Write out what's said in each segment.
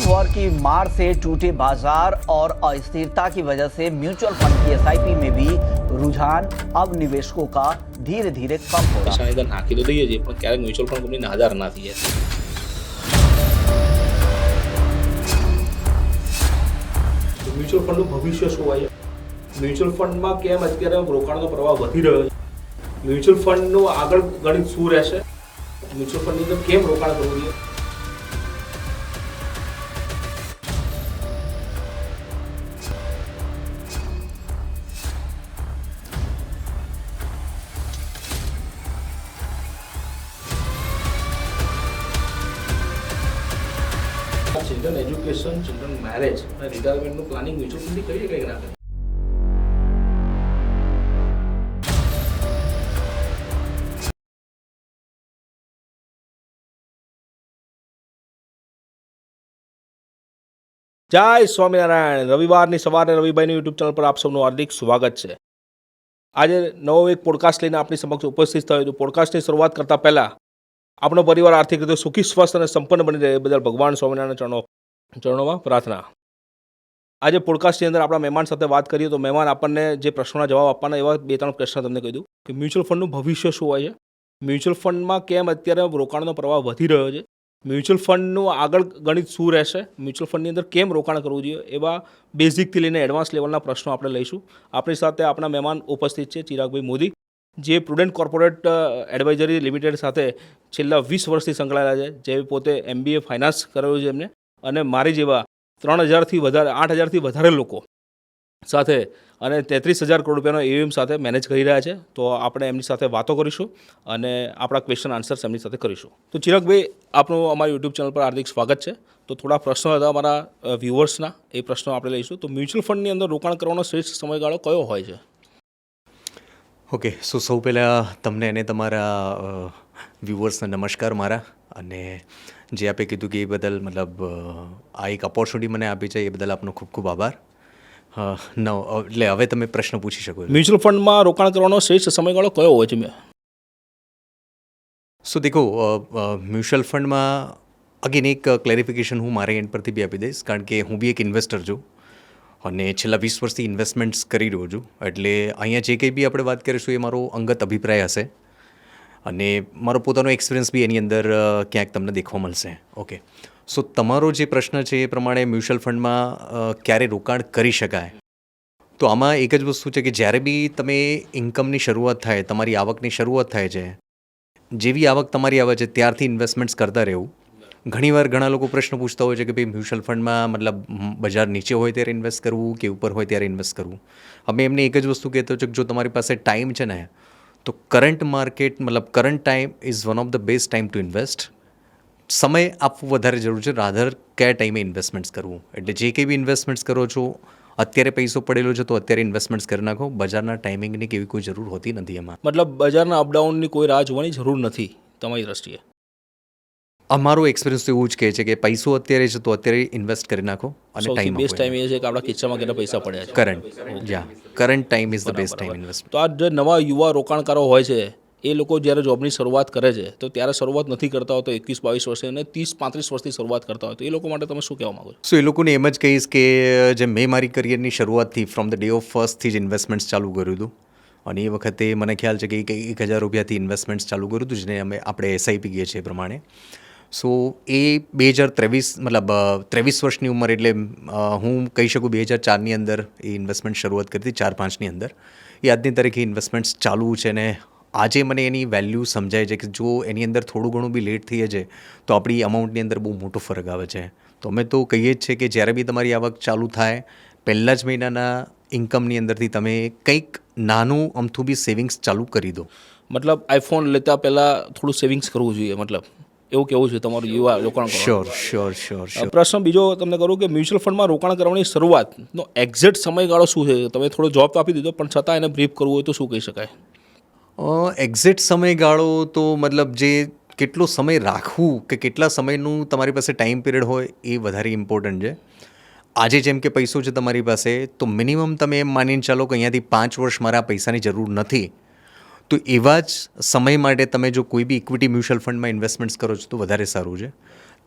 War की मार से टूटे बाजार और अस्थिरता की वजह से म्यूचुअल फंड की एसआईपी में भी रुझान अब निवेशकों का धीरे धीरे कम हो रहा है। પૈસા નાખી તો દઈએ છીએ પણ ક્યારેક મ્યુચ્યુઅલ ફંડ કંપનીને આધાર ના થઈએ. મ્યુચ્યુઅલ ફંડનું ભવિષ્ય શું હોય? મ્યુચ્યુઅલ ફંડમાં કેમ અત્યારે રોકાણનો પ્રવાહ વધી રહ્યો છે? મ્યુચ્યુઅલ ફંડનું આગળ ગણિત શું રહેશે? મ્યુચ્યુઅલ ફંડની અંદર કેમ રોકાણ કરવું જોઈએ? ચિલ્ડ્રન એજ્યુકેશન, ચિલ્ડ્રન મેરેજ અને રિટાયરમેન્ટનું પ્લાનિંગ મ્યુચ્યુઅલ ફંડથી કરી શકાય કે ના કરે? જય સ્વામિનારાયણ. રવિવારની સવારે રવિભાઈની યુટ્યુબ ચેનલ પર આપ સૌનું હાર્દિક સ્વાગત છે. આજે નવો એક પોડકાસ્ટ લઈને આપણી સમક્ષ ઉપસ્થિત થયો. તો પોડકાસ્ટની શરૂઆત કરતાં પહેલાં આપણો પરિવાર આર્થિક રીતે સુખી, સ્વસ્થ અને સંપન્ન બની રહે એ બદલ ભગવાન સ્વામિનારાયણ ચરણોમાં પ્રાર્થના. આજે પોડકાસ્ટની અંદર આપણા મહેમાન સાથે વાત કરીએ તો મહેમાન આપણને જે પ્રશ્નોના જવાબ આપવાના એવા 2-3 પ્રશ્ન તમને કહી દઉં કે મ્યુચ્યુઅલ ફંડનું ભવિષ્ય શું હોય છે, મ્યુચ્યુઅલ ફંડમાં કેમ અત્યારે રોકાણનો પ્રવાહ વધી રહ્યો છે, મ્યુચ્યુઅલ ફંડનું આગળ ગણિત શું રહેશે, મ્યુચ્યુઅલ ફંડની અંદર કેમ રોકાણ કરવું જોઈએ, એવા બેઝિકથી લઈને એડવાન્સ લેવલના પ્રશ્નો આપણે લઈશું. આપણી સાથે આપણા મહેમાન ઉપસ્થિત છે ચિરાગભાઈ મોદી, જે પ્રુડન્ટ કોર્પોરેટ એડવાઇઝરી લિમિટેડ સાથે છેલ્લા 20 વર્ષથી સંકળાયેલા છે, જે પોતે MBA ફાઇનાન્સ કરેલું છે એમને, અને મારી જેવા 8,000થી વધારે લોકો સાથે અને 33,000 કરોડ રૂપિયાનો AUM સાથે મેનેજ કરી રહ્યા છે. તો આપણે એમની સાથે વાતો કરીશું અને આપણા ક્વેશ્ચન આન્સર્સ એમની સાથે કરીશું. તો ચિરાગભાઈ, આપનું અમારી યુટ્યુબ ચેનલ પર હાર્દિક સ્વાગત છે. તો થોડા પ્રશ્નો હતા અમારા વ્યુઅર્સના, એ પ્રશ્નો આપણે લઈશું. તો મ્યુચ્યુઅલ ફંડની અંદર રોકાણ કરવાનો શ્રેષ્ઠ સમયગાળો કયો હોય છે? ઓકે, સૌ પહેલાં તમને અને તમારા વ્યુઅર્સને નમસ્કાર મારા. અને જે આપે કીધું કે એ બદલ મતલબ આ એક ઓપોર્ચ્યુનિટી મને આપી છે, એ બદલ આપનો ખૂબ ખૂબ આભાર. એટલે હવે તમે પ્રશ્ન પૂછી શકો. મ્યુચ્યુઅલ ફંડમાં રોકાણ કરવાનો શ્રેષ્ઠ સમયગાળો કયો હોય છે? દેખો, મ્યુચ્યુઅલ ફંડમાં અગેન એક ક્લેરિફિકેશન હું મારા એન્ડ પરથી બી આપી દઈશ, કારણ કે હું બી એક ઇન્વેસ્ટર છું અને છેલ્લા 20 વર્ષથી ઇન્વેસ્ટમેન્ટ્સ કરી રહ્યો છું. એટલે અહીંયા જે કંઈ બી આપણે વાત કરીશું એ મારો અંગત અભિપ્રાય હશે અને મારો પોતાનો એક્સપિરિયન્સ બી એની અંદર ક્યાંક તમને દેખવા મળશે. ઓકે, તમારો જે પ્રશ્ન છે એ પ્રમાણે મ્યુચ્યુઅલ ફંડમાં ક્યારે રોકાણ કરી શકાય, તો આમાં એક જ વસ્તુ છે કે જ્યારે બી તમે ઇન્કમની શરૂઆત થાય, તમારી આવકની શરૂઆત થાય છે, જેવી આવક તમારી આવે છે ત્યારથી ઇન્વેસ્ટમેન્ટ્સ કરતા રહેવું. ઘણીવાર ઘણા લોકો પ્રશ્ન પૂછતા હોય છે કે ભાઈ મ્યુચ્યુઅલ ફંડમાં મતલબ બજાર નીચે હોય ત્યારે ઇન્વેસ્ટ કરવું કે ઉપર હોય ત્યારે ઇન્વેસ્ટ કરવું. અમે એમને એક જ વસ્તુ કહેતો છે કે જો તમારી પાસે ટાઈમ છે ને, તો કરંટ માર્કેટ મતલબ current time is one of the best time to invest. સમય આપવું વધારે જરૂર છે, રાધર કયા ટાઈમે ઇન્વેસ્ટમેન્ટ્સ કરવું. એટલે જે કંઈ બી ઇન્વેસ્ટમેન્ટ્સ કરો છો, અત્યારે પૈસો પડેલો છે તો અત્યારે ઇન્વેસ્ટમેન્ટ્સ કરી નાખો. બજારના ટાઈમિંગની કેવી કોઈ જરૂર હોતી નથી એમાં. મતલબ બજારના અપડાઉનની કોઈ રાહ જોવાની જરૂર નથી તમારી દ્રષ્ટિએ? અમારો એક્સપિરિયન્સ તો એવું જ કહે છે કે પૈસો અત્યારે છે તો અત્યારે ઇન્વેસ્ટ કરી નાખો અને ટાઈમ બેસ્ટ ટાઈમ એ છે કે આપણા ખિસ્સામાં કેટલા પૈસા પડ્યા છે. Current time is the best time invest. તો આ જે નવા યુવા રોકાણકારો હોય છે એ લોકો જ્યારે જોબની શરૂઆત કરે છે તો ત્યારે શરૂઆત નથી કરતા હોય તો 21-22 વર્ષે અને 30-35 વર્ષથી શરૂઆત કરતા હોય તો એ લોકો માટે તમે શું કહેવા માગો છો? એ લોકોને એમ જ કહીશ કે જે મેં મારી કરિયરની શરૂઆતથી ફ્રોમ ધ ડે ઓફ ફર્સ્ટથી જ ઇન્વેસ્ટમેન્ટ્સ ચાલુ કર્યું હતું અને એ વખતે મને ખ્યાલ છે કે 1,000 રૂપિયાથી ઇન્વેસ્ટમેન્ટ્સ ચાલુ કર્યું હતું, જેને આપણે SIP કહીએ છીએ એ પ્રમાણે. એ 2023 મતલબ 23 વર્ષની ઉંમર, એટલે હું કહી શકું 2004ની અંદર એ ઇન્વેસ્ટમેન્ટ શરૂઆત કરી હતી, 4-5ની અંદર. એ આજની તારીખે ઇન્વેસ્ટમેન્ટ્સ ચાલુ છે ને આજે મને એની વેલ્યુ સમજાય છે કે જો એની અંદર થોડું ઘણું બી લેટ થઈએ છે તો આપણી અમાઉન્ટની અંદર બહુ મોટો ફરક આવે છે. તો અમે તો કહીએ જ છે કે જ્યારે બી તમારી આવક ચાલુ થાય પહેલાં જ મહિનાના ઇન્કમની અંદરથી તમે કંઈક નાનું અમથું બી સેવિંગ્સ ચાલુ કરી દો. મતલબ આઈફોન લેતા પહેલાં થોડું સેવિંગ્સ કરવું જોઈએ, મતલબ એવું કેવું છે તમારું યુવા રોકાણ? શ્યોર. પ્રશ્ન બીજો તમને કરું કે મ્યુચ્યુઅલ ફંડમાં રોકાણ કરવાની શરૂઆતનો એક્ઝેક્ટ સમયગાળો શું છે? તમે થોડો જવાબ તો આપી દીધો પણ છતાં એને બ્રીફ કરવું હોય તો શું કહી શકાય? એક્ઝેક્ટ સમયગાળો તો મતલબ જે કેટલો સમય રાખવું કે કેટલા સમયનું તમારી પાસે ટાઈમ પિરિયડ હોય એ વધારે ઇમ્પોર્ટન્ટ છે. આજે જેમ કે પૈસો છે તમારી પાસે, તો મિનિમમ તમે એમ માનીને ચાલો કે અહીંયાથી 5 વર્ષ મારા પૈસાની જરૂર નથી, તો એવા જ સમય માટે તમે જો કોઈ બી ઇક્વિટી મ્યુચ્યુઅલ ફંડમાં ઇન્વેસ્ટમેન્ટ્સ કરો છો તો વધારે સારું છે.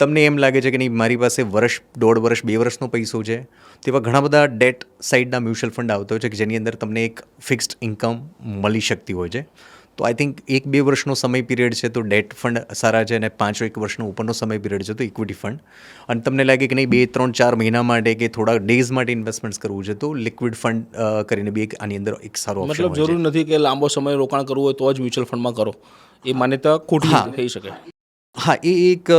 તમને એમ લાગે છે કે નહીં મારી પાસે વર્ષ 1.5 વર્ષ 2 વર્ષનો પૈસો છે, તેવા ઘણા બધા ડેટ સાઇડના મ્યુચ્યુઅલ ફંડ આવતા હોય છે કે જેની અંદર તમને એક ફિક્સ્ડ ઇન્કમ મળી શકતી હોય છે. તો આઈ થિંક 1-2 વર્ષનો સમય પીરિયડ છે તો ડેટ ફંડ સારા છે, અને 5-1 વર્ષનો ઉપરનો સમય પીરિયડ છે તો ઇક્વિટી ફંડ. અને તમને લાગે કે નહીં 2-3-4 મહિના માટે કે થોડા ડેઝ માટે ઇન્વેસ્ટમેન્ટ્સ કરવું છે તો લિક્વિડ ફંડ કરીને બી આની અંદર એક સારો ઓપ્શન મતલબ હોય છે. જરૂરી નથી કે લાંબો સમય રોકાણ કરવું હોય તો જ મ્યુચ્યુઅલ ફંડમાં કરો, એ માન્યતા ખોટી થઈ શકે. હા, એ એક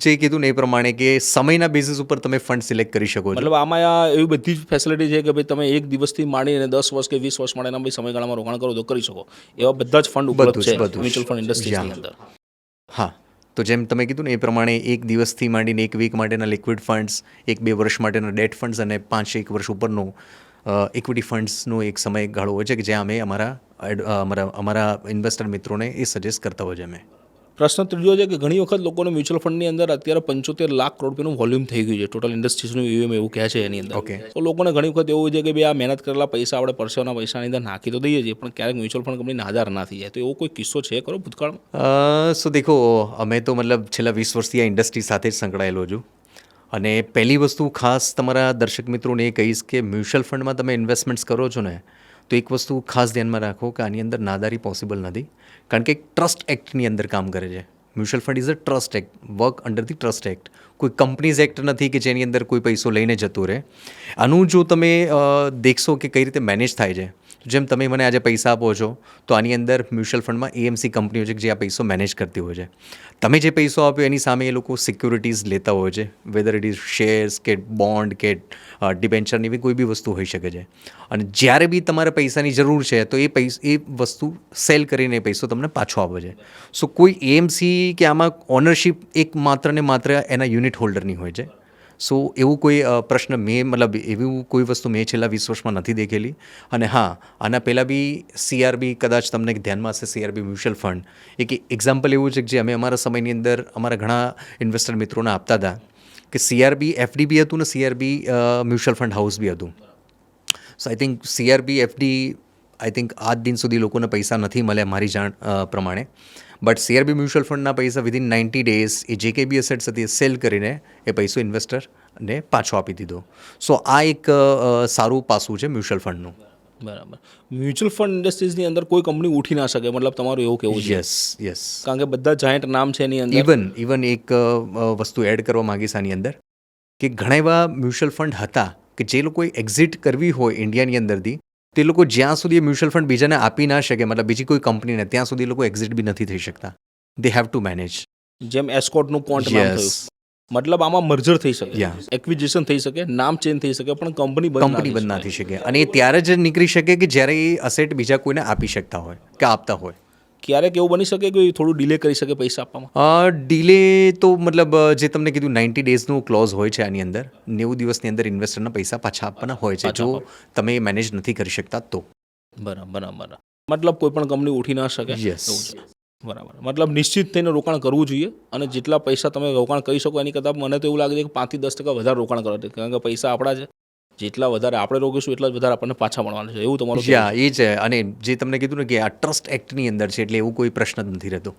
જે કીધું ને એ પ્રમાણે કે સમયના બેસિસ ઉપર તમે ફંડ સિલેક્ટ કરી શકો છો. મતલબ આમાં એવી બધી જ ફેસિલિટી છે કે ભાઈ તમે 1 દિવસથી માંડીને 10 વર્ષ કે 20 વર્ષ માટેના ભાઈ સમયગાળામાં રોકાણ કરો તો કરી શકો, એવા બધા જ ફંડ ઉપલબ્ધ છે મ્યુચ્યુઅલ ફંડ ઇન્ડસ્ટ્રીની અંદર. હા, તો જેમ તમે કીધું ને એ પ્રમાણે 1 દિવસથી માંડીને 1 વીક માટેના લિક્વિડ ફંડ્સ, 1-2 વર્ષ માટેના ડેટ ફંડ્સ અને 5-1 વર્ષ ઉપરનો ઇક્વિટી ફંડ્સનો એક સમયગાળો હોય છે કે જ્યાં અમે અમારા ઇન્વેસ્ટર મિત્રોને એ સજેસ્ટ કરતા હોય છે અમે. પ્રશ્ન ત્રીજો છે કે ઘણી વખત લોકોને મ્યુચ્યુઅલ ફંડની અંદર અત્યારે 75 લાખ કરોડ રૂપિયાનું વોલ્યુમ થઈ ગયું છે, ટોટલ ઇન્ડસ્ટ્રીઝનું EUM એવું કહે છે એની અંદર. Okay. તો લોકોને ઘણી વખત એવું છે કે ભાઈ આ મહેનત કરેલા પૈસા આપણે પરસેવાના પૈસાની અંદર નાખી તો દઈએ છીએ, પણ ક્યારેક મ્યુચ્યુઅલ ફંડ કંપનીને આધાર ના થઈ જાય, તો એવો કોઈ કિસ્સો છે ખરો ભૂતકાળમાં? સો દેખો, અમે તો મતલબ છેલ્લા 20 વર્ષથી આ ઇન્ડસ્ટ્રી સાથે જ સંકળાયેલો છું. અને પહેલી વસ્તુ ખાસ તમારા દર્શક મિત્રોને એ કહીશ કે મ્યુચ્યુઅલ ફંડમાં તમે ઇન્વેસ્ટમેન્ટ્સ કરો છો ને તો એક વસ્તુ ખાસ ધ્યાનમાં રાખો કે આની અંદર નાદારી પોસિબલ નથી, કારણ કે એક ટ્રસ્ટ એક્ટની અંદર કામ કરે છે. Mutual fund is a trust act, work under the trust act. કોઈ કંપનીઝ એક્ટ નથી કે જેની અંદર કોઈ પૈસો લઈને જતો રહે. આનું જો તમે દેખશો કે કઈ રીતે મેનેજ થાય છે, જેમ તમે મને આજે પૈસા આપો છો તો આની અંદર મ્યુચ્યુઅલ ફંડમાં એએમસી કંપનીઓ છે જે આ પૈસો મેનેજ કરતી હોય છે. તમે જે પૈસો આપ્યો એની સામે એ લોકો સિક્યુરિટીઝ લેતા હોય છે, વેધર ઇટ ઇઝ શેર્સ કે બોન્ડ કે ડિબેન્ચર એવી કોઈ બી વસ્તુ હોઈ શકે છે. અને જ્યારે બી તમારે પૈસાની જરૂર છે તો એ વસ્તુ સેલ કરીને એ પૈસો તમને પાછો આપે છે. સો કોઈ એએમસી કે આમાં ઓનરશિપ એક માત્ર ને માત્ર એના યુનિટ હોલ્ડરની હોય છે. સો એવું કોઈ પ્રશ્ન એવું કોઈ વસ્તુ મેં છેલ્લા 20 વર્ષમાં નથી દેખેલી. અને હા, આના પહેલાં બી CRB, કદાચ તમને ધ્યાનમાં હશે, CRB મ્યુચ્યુઅલ ફંડ એક એક્ઝામ્પલ એવું છે કે જે અમે અમારા સમયની અંદર અમારા ઘણા ઇન્વેસ્ટર મિત્રોને આપતા હતા કે CRB FD બી હતું ને CRB મ્યુચ્યુઅલ ફંડ હાઉસ બી હતું. સો આઈ થિંક CRB FD આજ દિન સુધી લોકોને પૈસા નથી મળ્યા મારી જાણ પ્રમાણે. બટ CRB મ્યુચ્યુઅલ ફંડના પૈસા વિધિન 90 ડેઝ એ જે કંઈ બી એસેટ્સ હતી એ સેલ કરીને એ પૈસો ઇન્વેસ્ટરને પાછો આપી દીધો. સો આ એક સારું પાસું છે મ્યુચ્યુઅલ ફંડનું. બરાબર. મ્યુચ્યુઅલ ફંડ ઇન્ડસ્ટ્રીઝની અંદર કોઈ કંપની ઉઠી ના શકે, મતલબ તમારું એવું કેવું છે? યસ. કારણ કે બધા જાયન્ટ નામ છે એની અંદર. ઇવન એક વસ્તુ એડ કરવા માંગીશ આની અંદર કે ઘણા એવા મ્યુચ્યુઅલ ફંડ હતા કે જે લોકોએ એક્ઝિટ કરવી હોય ઇન્ડિયાની અંદરથી, તે લોકો જ્યાં સુધી મ્યુચ્યુઅલ ફંડ બીજાને આપી ના શકે, મતલબ બીજી કોઈ કંપનીને, ત્યાં સુધી લોકો એક્ઝિટ બી નથી થઈ શકતા. They have to manage. જેમ એસ્કોર્ટનું ક્વોન્ટ નામ થયું, મતલબ આમાં મર્જર થઈ શકે, Yeah. એક્વિઝિશન થઈ શકે, નામ ચેન્જ થઈ શકે, પણ કંપની બંધ ના થઈ શકે. અને એ ત્યારે જ નીકળી શકે કે જ્યારે એ અસેટ બીજા કોઈને આપી શકતા હોય કે આપતા હોય. ક્યારેક એવું બની શકે કે થોડું ડિલે કરી શકે પૈસા આપવામાં? ડિલે તો મતલબ જે તમને કીધું 90 ડેઝનું ક્લોઝ હોય છે આની અંદર, 90 દિવસની અંદર ઇન્વેસ્ટરના પૈસા પાછા આપવાના હોય છે જો તમે મેનેજ નથી કરી શકતા તો. બરાબર. મતલબ કોઈ પણ કંપની ઉઠી ના શકે. Yes. એવું છે. બરાબર. મતલબ નિશ્ચિત થઈને રોકાણ કરવું જોઈએ, અને જેટલા પૈસા તમે રોકાણ કરી શકો એની કરતાં મને તો એવું લાગે છે કે 5-10% વધારે રોકાણ કરો, કારણ કે પૈસા આપણા છે, જેટલા વધારે આપણે રોકીશું એટલા જ વધારે આપણને પાછા મળવાના છે. એવું તમારું? એ છે. અને જે તમને કીધું ને કે આ ટ્રસ્ટ એક્ટની અંદર છે એટલે એવું કોઈ પ્રશ્ન જ નથી રહેતો.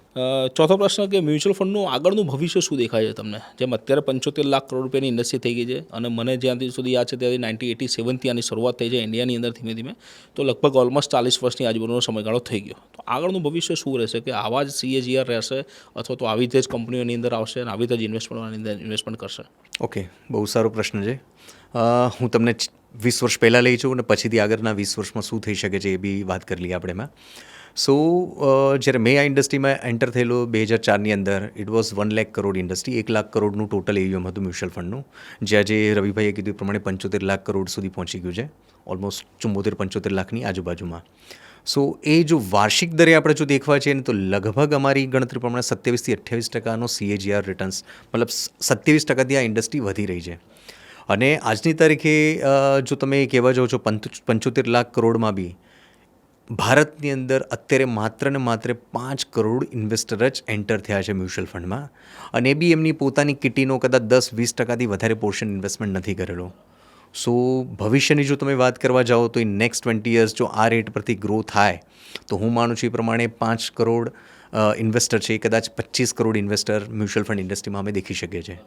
ચોથો પ્રશ્ન કે મ્યુચ્યુઅલ ફંડનું આગળનું ભવિષ્ય શું દેખાય છે તમને? જેમ અત્યારે 75 લાખ કરોડ રૂપિયાની ઇન્ડસ્ટ્રી થઈ ગઈ છે, અને મને જ્યાંથી સુધી યાદ છે ત્યાંથી 1987થી આની શરૂઆત થઈ છે ઇન્ડિયાની અંદર ધીમે ધીમે, તો લગભગ ઓલમોસ્ટ 40 વર્ષની આજુબાજુનો સમયગાળો થઈ ગયો. તો આગળનું ભવિષ્ય શું રહેશે? કે આવા જ CAGR રહેશે, અથવા તો આવી રીતે જ કંપનીઓની અંદર આવશે અને આવી રીતે જ ઇન્વેસ્ટમેન્ટ કરશે? ઓકે, બહુ સારો પ્રશ્ન છે. હું તમને 20 વર્ષ પહેલાં લઈ જાઉં અને પછીથી આગળના 20 વર્ષમાં શું થઈ શકે છે એ બી વાત કરી લઈએ આપણે એમાં. સો જ્યારે મેં આ ઇન્ડસ્ટ્રીમાં એન્ટર થયેલો 2004ની અંદર, it was 1 lakh crore industry. 1 lakh કરોડનું ટોટલ EUM હતું મ્યુચ્યુઅલ ફંડનું, જે આજે રવિભાઈએ કીધું એ પ્રમાણે 75 લાખ કરોડ સુધી પહોંચી ગયું છે, ઓલમોસ્ટ 74-75 લાખની આજુબાજુમાં. સો એ જો વાર્ષિક દરે આપણે જો દેખવા છીએ ને તો લગભગ અમારી ગણતરી પ્રમાણે 27-28% CAGR રિટર્ન્સ, મતલબ 27%થી આ ઇન્ડસ્ટ્રી વધી રહી છે. અને આજની તારીખે જો તમે કહેવા જાઓ છો 75 લાખ કરોડમાં બી ભારતની અંદર અત્યારે માત્ર ને માત્ર 5 કરોડ ઇન્વેસ્ટર જ એન્ટર થયા છે મ્યુચ્યુઅલ ફંડમાં, અને એ બી એમની પોતાની કિટીનો કદાચ 10-20%થી વધારે પોર્શન ઇન્વેસ્ટમેન્ટ નથી કરેલો. સો ભવિષ્યની જો તમે વાત કરવા જાઓ તો નેક્સ્ટ 20 યર્સ જો આ રેટ પરથી ગ્રો થાય તો હું માનું છું એ પ્રમાણે 5 કરોડ ઇન્વેસ્ટર છે એ કદાચ 25 કરોડ ઇન્વેસ્ટર મ્યુચ્યુઅલ ફંડ ઇન્ડસ્ટ્રીમાં અમે દેખી શકીએ છીએ.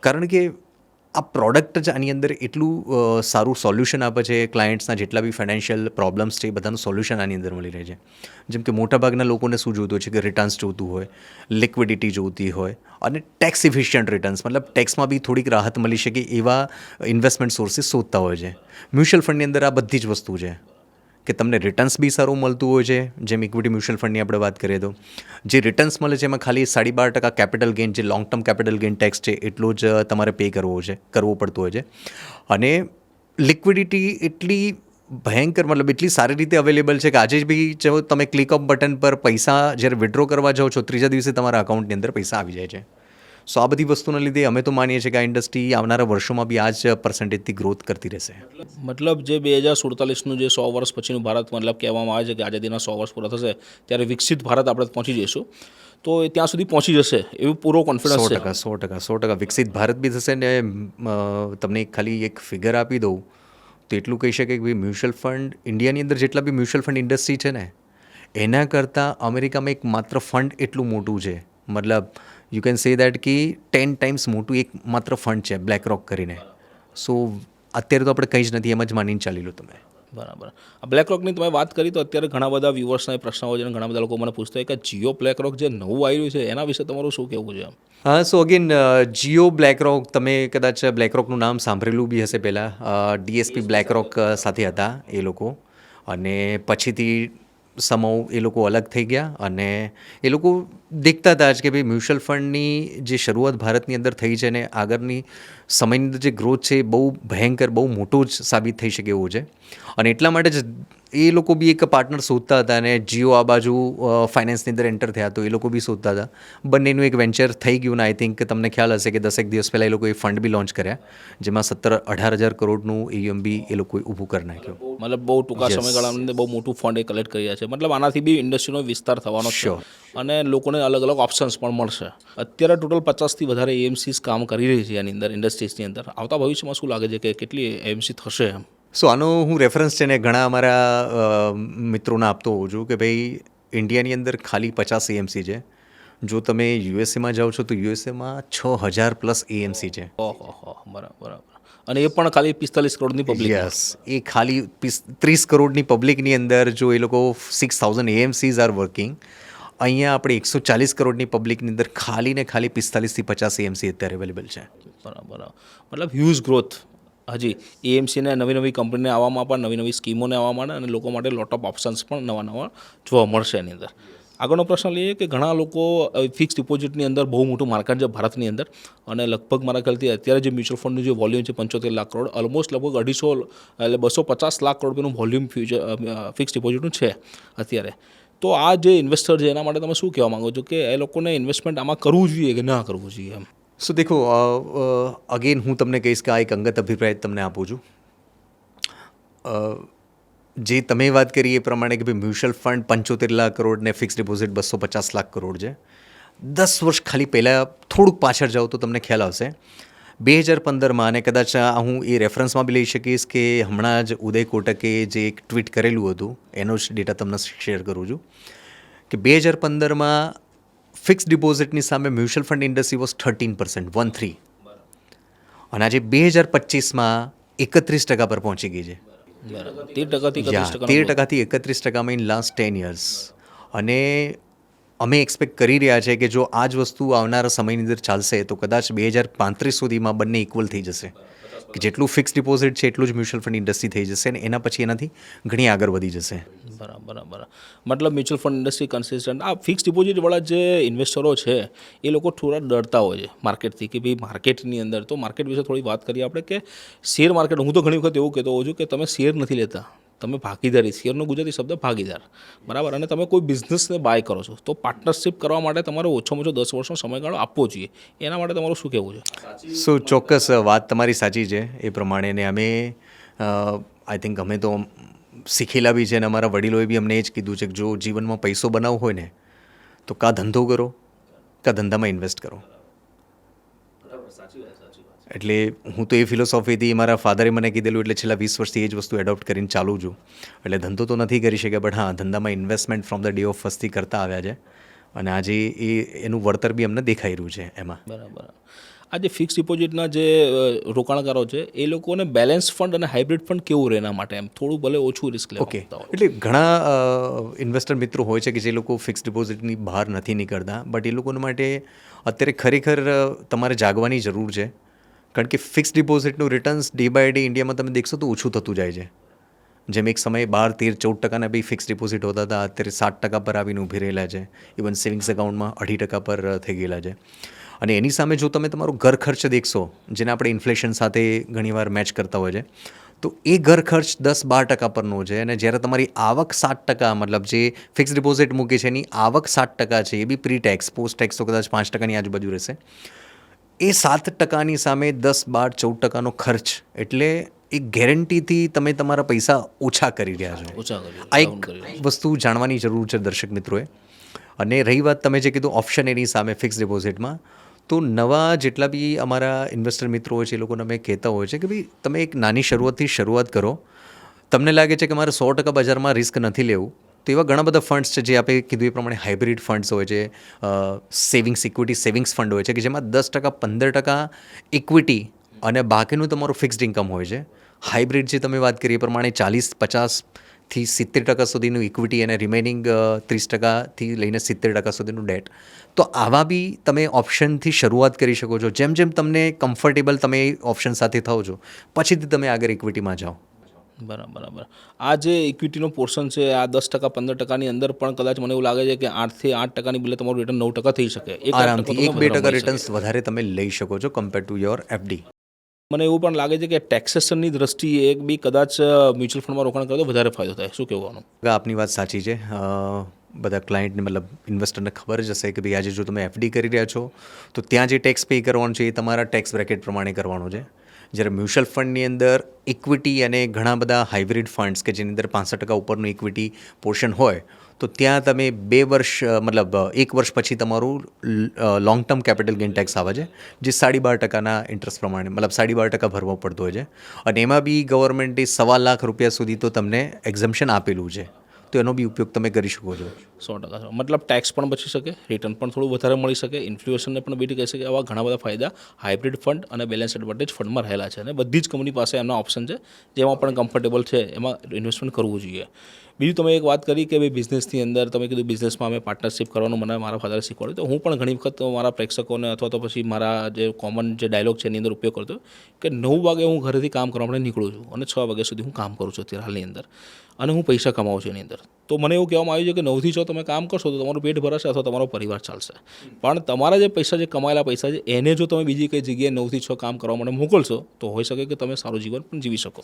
કારણ કે આ પ્રોડક્ટ જ આની અંદર એટલું સારું સોલ્યુશન આપે છે. ક્લાયન્ટ્સના જેટલા બી ફાઇનાન્શિયલ પ્રોબ્લેમ્સ છે એ બધાનું સોલ્યુશન આની અંદર મળી રહે છે. જેમ કે મોટાભાગના લોકોને શું જોઈતું હોય છે કે રિટર્ન્સ જોતું હોય, લિક્વિડિટી જોઈતી હોય અને ટેક્સ ઇફિશિયન્ટ રિટર્ન્સ, મતલબ ટેક્સમાં બી થોડીક રાહત મળી શકે એવા ઇન્વેસ્ટમેન્ટ સોર્સિસ શોધતા હોય છે. મ્યુચ્યુઅલ ફંડની અંદર આ બધી જ વસ્તુ છે કે તમને રિટર્ન્સ બી સારું મળતું હોય છે. જેમ ઇક્વિટી મ્યુચ્યુઅલ ફંડની આપણે વાત કરીએ તો જે રિટર્ન્સ મળે છે એમાં ખાલી 12.5% કેપિટલ ગેઇન, જે long term capital gain tax છે એટલો જ તમારે પે કરવો પડતો હોય છે. અને લિક્વિડિટી એટલી ભયંકર, મતલબ એટલી સારી રીતે અવેલેબલ છે કે આજે બી જો તમે ક્લિક ઓફ બટન પર પૈસા જ્યારે વિડ્રો કરવા જાઓ છો, ત્રીજા દિવસે તમારા અકાઉન્ટની અંદર પૈસા આવી જાય છે. સો આ બધી વસ્તુના લીધે અમે તો માનીએ છીએ કે આ ઇન્ડસ્ટ્રી આવનારા વર્ષોમાં બી આ જ પર્સન્ટેજથી ગ્રોથ કરતી રહેશે. મતલબ જે 2047નું જે 100 વર્ષ પછીનું ભારત, મતલબ કહેવામાં આવે છે કે આઝાદીના 100 વર્ષ પૂરા થશે ત્યારે વિકસિત ભારત આપણે પહોંચી જઈશું, તો એ ત્યાં સુધી પહોંચી જશે એવું પૂરો કોન્ફિડન્સ છે. 100% વિકસિત ભારત બી થશે. ને તમને ખાલી એક ફિગર આપી દઉં તો એટલું કહી શકે કે ભાઈ મ્યુચ્યુઅલ ફંડ ઇન્ડિયાની અંદર જેટલા બી મ્યુચ્યુઅલ ફંડ ઇન્ડસ્ટ્રી છે ને એના કરતાં અમેરિકામાં એક માત્ર ફંડ એટલું મોટું છે. મતલબ યુ કેન સે દેટ કે 10 ટાઈમ્સ મોટું એક માત્ર ફંડ છે બ્લેક રોક કરીને. સો અત્યારે તો આપણે કંઈ જ નથી, એમ જ માનીને ચાલી લો તમે. બરાબર. આ બ્લેક રોકની તમે વાત કરી તો અત્યારે ઘણા બધા વ્યુઅર્સના એ પ્રશ્ન હોય છે અને ઘણા બધા લોકો મને પૂછતા હોય કે જીઓ બ્લેક રોક જે નવું આવ્યું છે એના વિશે તમારું શું કહેવું છે? હા, સો અગેન જીઓ બ્લેક રોક, તમે કદાચ બ્લેક રોકનું નામ સાંભળેલું બી હશે પહેલાં. ડીએસપી બ્લેક રોક સાથે હતા એ લોકો અને પછીથી સમૂહ એ લોકો અલગ થઈ ગયા અને એ લોકો દેખતા હતા જ કે ભાઈ મ્યુચ્યુઅલ ફંડની જે શરૂઆત ભારતની અંદર થઈ છે ને આગળની સમયની અંદર જે ગ્રોથ છે એ બહુ ભયંકર, બહુ મોટું જ સાબિત થઈ શકે એવું છે. અને એટલા માટે જ એ લોકો બી એક પાર્ટનર શોધતા હતા અને જીઓ આ બાજુ ફાઇનાન્સની અંદર એન્ટર થયા તો એ લોકો બી શોધતા હતા. બંનેનું એક વેન્ચર થઈ ગયું ને આઈ થિંક તમને ખ્યાલ હશે કે 10 દિવસ પહેલાં એ લોકોએ ફંડ બી લોન્ચ કર્યા જેમાં 17-18 હજાર કરોડનું AUM બી એ લોકોએ ઊભું કરી નાખ્યું. મતલબ બહુ ટૂંકા સમયગાળાની અંદર બહુ મોટું ફંડ એ કલેક્ટ કરી રહ્યા છે. મતલબ આનાથી બી ઇન્ડસ્ટ્રીનો વિસ્તાર થવાનો છે અને લોકોને અલગ અલગ ઓપ્શન્સ પણ મળશે. અત્યારે ટોટલ 50થી વધારે AMCs કામ કરી રહી છે આની અંદર, ઇન્ડસ્ટ્રીઝની અંદર. આવતા ભવિષ્યમાં શું લાગે છે કે કેટલી AMC થશે એમ? સો આનો હું રેફરન્સ છે ને ઘણા અમારા મિત્રોને આપતો હોઉં છું કે ભાઈ ઇન્ડિયાની અંદર ખાલી 50 AMC છે. જો તમે યુએસએમાં જાઓ છો તો યુએસએમાં 6000+ AMC છે. ઓહો, બરાબર. અને એ પણ ખાલી 45 કરોડની પબ્લિક. યસ, એ ખાલી 30 કરોડની પબ્લિકની અંદર જો એ લોકો 6000 AMCs આર વર્કિંગ. અહીંયા આપણે 140 કરોડની પબ્લિકની અંદર ખાલી ને ખાલી 45 થી 50 AMC અત્યારે અવેલેબલ છે. બરાબર. મતલબ હ્યુજ ગ્રોથ હજી AMCને નવી કંપનીને આવવામાં પણ નવી સ્કીમોને આવવા માટે અને લોકો માટે લોટ ઓફ ઓપ્શન્સ પણ નવા જોવા મળશે એની અંદર. આગળનો પ્રશ્ન લઈએ કે ઘણા લોકો ફિક્સ ડિપોઝિટની અંદર બહુ મોટું માર્કેટ છે ભારતની અંદર અને લગભગ મારા ખ્યાલથી અત્યારે જે મ્યુચ્યુઅલ ફંડનું જે વોલ્યુમ છે 75 લાખ કરોડ, ઓલમોસ્ટ લગભગ 250 એટલે 250 લાખ કરોડ રૂપિયાનું વોલ્યુમ ફિક્સ ડિપોઝિટનું છે અત્યારે. તો આ જે ઇન્વેસ્ટર છે એના માટે તમે શું કહેવા માગો છો કે એ લોકોને ઇન્વેસ્ટમેન્ટ આમાં કરવું જોઈએ કે ના કરવું જોઈએ એમ? સો દેખો, અગેન હું તમને કહીશ કે આ એક અંગત અભિપ્રાય તમને આપું છું. જે તમે વાત કરી એ પ્રમાણે કે ભાઈ મ્યુચ્યુઅલ ફંડ 75 લાખ કરોડ ને ફિક્સ ડિપોઝિટ 250 લાખ કરોડ છે. 10 વર્ષ ખાલી પહેલાં થોડુંક પાછળ જાઓ તો તમને ખ્યાલ આવશે 2015માં, અને કદાચ હું એ રેફરન્સમાં બી લઈ શકીશ કે હમણાં જ ઉદય કોટકે જે એક ટ્વીટ કરેલું હતું એનો જ ડેટા તમને શેર કરું છું કે 2015માં ફિક્સ ડિપોઝિટની સામે મ્યુચ્યુઅલ ફંડ ઇન્ડસ્ટ્રી વોઝ 13%, અને આજે 2025માં 31% પર પહોંચી ગઈ છે. 13%થી 31% ઇન લાસ્ટ 10 યર્સ. અને અમે એક્સપેક્ટ કરી રહ્યા છે કે જો આ જ વસ્તુ આવનારા સમયની અંદર ચાલશે તો કદાચ 2035 સુધીમાં બંને ઇક્વલ થઈ જશે કે જેટલું ફિક્સ ડિપોઝિટ છે એટલું જ મ્યુચ્યુઅલ ફંડ ઇન્ડસ્ટ્રી થઈ જશે અને એના પછી એનાથી ઘણી આગળ વધી જશે. બરાબર. મતલબ મ્યુચ્યુઅલ ફંડ ઇન્ડસ્ટ્રી કન્સિસ્ટન્ટ આ ફિક્સ ડિપોઝિટવાળા જે ઇન્વેસ્ટરો છે એ લોકો થોડા ડરતા હોય છે માર્કેટથી કે ભાઈ માર્કેટની અંદર, તો માર્કેટ વિશે થોડી વાત કરીએ આપણે કે શેર માર્કેટ, હું તો ઘણી વખત એવું કહેતો હોઉં છું કે તમે શેર નથી લેતા, તમે ભાગીદારી, શેરનો ગુજરાતી શબ્દ ભાગીદાર, બરાબર, અને તમે કોઈ બિઝનેસને બાય કરો છો તો પાર્ટનરશિપ કરવા માટે તમારે ઓછામાં ઓછો 10 વર્ષનો સમયગાળો આપવો જોઈએ. એના માટે તમારું શું કહેવું છે? સો ચોક્કસ વાત તમારી સાચી છે એ પ્રમાણે. ને અમે આઈ થિંક અમે તો શીખેલા બી છે અને અમારા વડીલોએ બી અમને એ જ કીધું છે કે જો જીવનમાં પૈસો બનાવવો હોય ને તો કાં ધંધો કરો કાં ધંધામાં ઇન્વેસ્ટ કરો. એટલે હું તો એ ફિલોસોફીથી મારા ફાધરે મને કીધેલું એટલે છેલ્લા 20 વર્ષથી એ જ વસ્તુ એડોપ્ટ કરીને ચાલું છું. એટલે ધંધો તો નથી કરી શક્યા, બટ હા, ધંધામાં investment from the day of ફર્સ્ટથી કરતા આવ્યા છે અને આજે એનું વળતર બી અમને દેખાઈ રહ્યું છે એમાં. બરાબર. આ જે ફિક્સ ડિપોઝિટના જે રોકાણકારો છે એ લોકોને બેલેન્સ ફંડ અને હાઇબ્રિડ ફંડ કેવું રહે એના માટે, એમ થોડું ભલે ઓછું રિસ્ક લેવા ઓકે, માંગતા હોય. એટલે ઘણા ઇન્વેસ્ટર મિત્રો હોય છે કે જે લોકો ફિક્સ ડિપોઝિટની બહાર નથી નીકળતા, બટ એ લોકોના માટે અત્યારે ખરેખર તમારે જાગવાની જરૂર છે. કારણ કે ફિક્સ ડિપોઝિટનું રિટર્ન્સ ડે બાય ડે ઇન્ડિયામાં તમે દેખશો તો ઓછું થતું જાય છે. જેમ એક સમયે 12-13-14% બી ફિક્સ ડિપોઝિટ હોતા હતા, અત્યારે 7% પર આવીને ઊભી રહેલા છે. ઇવન સેવિંગ્સ એકાઉન્ટમાં 2.5% પર થઈ ગયેલા છે. અને એની સામે જો તમે તમારો ઘર ખર્ચ દેખશો, જેને આપણે ઇન્ફ્લેશન સાથે ઘણીવાર મેચ કરતા હોય છે, તો એ ઘર ખર્ચ 10-12% પરનો છે. અને જ્યારે તમારી આવક 7%, મતલબ જે ફિક્સ ડિપોઝિટ મૂકે છે એની આવક 7% છે, એ બી પ્રી ટેક્સ, પોસ્ટ ટેક્સ તો કદાચ 5%ની આજુબાજુ રહેશે. એ 7%ની સામે 10-12-14%નો ખર્ચ, એટલે એ ગેરંટીથી તમે તમારા પૈસા ઓછા કરી રહ્યા છો. ઓછા કરી, આ down કરી એક વસ્તુ જાણવાની જરૂર છે દર્શક મિત્રોએ. અને રહી વાત તમે જે કીધું ઓપ્શન એની સામે ફિક્સ ડિપોઝિટમાં, તો નવા જેટલા બી અમારા ઇન્વેસ્ટર મિત્રો હોય છે એ લોકોને અમે કહેતા હોય છે કે ભાઈ તમે એક નાની શરૂઆતથી શરૂઆત કરો. તમને લાગે છે કે મારે 100% બજારમાં રિસ્ક નથી લેવું, તો એવા ઘણા બધા ફંડ્સ છે જે આપણે કીધું એ પ્રમાણે હાઇબ્રિડ ફંડ્સ હોય છે, સેવિંગ્સ ઇક્વિટી સેવિંગ્સ ફંડ હોય છે કે જેમાં 10%-15% ઇક્વિટી અને બાકીનું તમારું ફિક્સ્ડ ઇન્કમ હોય છે. હાઇબ્રિડ જે તમે વાત કરી એ પ્રમાણે 40-50થી 70% સુધીનું ઇક્વિટી અને રિમેનિંગ 30%થી લઈને 70% સુધીનું ડેટ. તો આવા બી તમે ઓપ્શનથી શરૂઆત કરી શકો છો. જેમ જેમ તમને કમ્ફર્ટેબલ તમે ઓપ્શન સાથે થાઓ છો, પછીથી તમે આગળ ઇક્વિટીમાં જાઓ. બરાબર. આ જે ઇક્વિટીનો પોર્શન છે આ 10%-15%ની અંદર પણ કદાચ મને એવું લાગે છે કે 8%-8%ની બદલે તમારું રિટર્ન 9% થઈ શકે. આરામથી 1-2% રિટર્ન્સ વધારે તમે લઈ શકો છો કમ્પેર ટુ યોર એફડી. મને એવું પણ લાગે છે કે ટેક્સેશનની દ્રષ્ટિએ એક બી કદાચ મ્યુચ્યુઅલ ફંડમાં રોકાણ કરે તો વધારે ફાયદો થાય. શું કહેવાનું? આપની વાત સાચી છે. બધા ક્લાયન્ટને, મતલબ ઇન્વેસ્ટરને ખબર જ હશે કે ભાઈ આજે જો તમે એફડી કરી રહ્યા છો તો ત્યાં જે ટેક્સ પે કરવાનો છે એ તમારા ટેક્સ બ્રેકેટ પ્રમાણે કરવાનો છે. જ્યારે મ્યુચ્યુઅલ ફંડની અંદર ઇક્વિટી અને ઘણા બધા હાઇબ્રિડ ફંડ્સ કે જેની અંદર 65% ઉપરનું ઇક્વિટી પોર્શન હોય, તો ત્યાં તમે 2 વર્ષ, મતલબ 1 વર્ષ પછી તમારું long term capital gain tax આવે છે, જે 12.5%ના ઇન્ટરેસ્ટ પ્રમાણે, મતલબ 12.5% ભરવો પડતો હોય છે. અને એમાં બી ગવર્મેન્ટે 1.25 લાખ રૂપિયા સુધી તો તમને એક્ઝમ્પશન આપેલું છે, તો એનો બી ઉપયોગ તમે કરી શકો છો. 100%. મતલબ ટેક્સ પણ બચી શકે, રિટર્ન પણ થોડું વધારે મળી શકે, ઇન્ફ્લુએશનને પણ બીટી કહી શકે. આવા ઘણા બધા ફાયદા હાઇબ્રિડ ફંડ અને બેલેન્સ એડવાન્ટેજ ફંડમાં રહેલા છે. અને બધી જ કંપની પાસે એમના ઓપ્શન છે જેમાં પણ કમ્ફર્ટેબલ છે એમાં ઇન્વેસ્ટમેન્ટ કરવું જોઈએ. બીજું તમે એક વાત કરી કે ભાઈ બિઝનેસની અંદર તમે કીધું બિઝનેસમાં અમે પાર્ટનરશિપ કરવાનું મને મારા ફાધરે શીખવાડ્યું. તો હું પણ ઘણી વખત મારા પ્રેક્ષકોને અથવા તો પછી મારા જે કોમન જે ડાયલોગ છે એની અંદર ઉપયોગ કરતો કે 9 વાગે હું ઘરેથી કામ કરવા માટે નીકળું છું અને 6 વાગ્યા સુધી હું કામ કરું છું અત્યારે હાલની અંદર, અને હું પૈસા કમાઉં છું એની અંદર. તો મને એવું કહેવામાં આવ્યું છે કે 9 થી 6 તમે કામ કરશો તો તમારું પેટ ભરાશે અથવા તમારો પરિવાર ચાલશે. પણ તમારા જે પૈસા, જે કમાયેલા પૈસા છે એને જો તમે બીજી કઈ જગ્યાએ 9 થી 6 કામ કરવા માટે મોકલશો તો હોઈ શકે કે તમે સારું જીવન પણ જીવી શકો.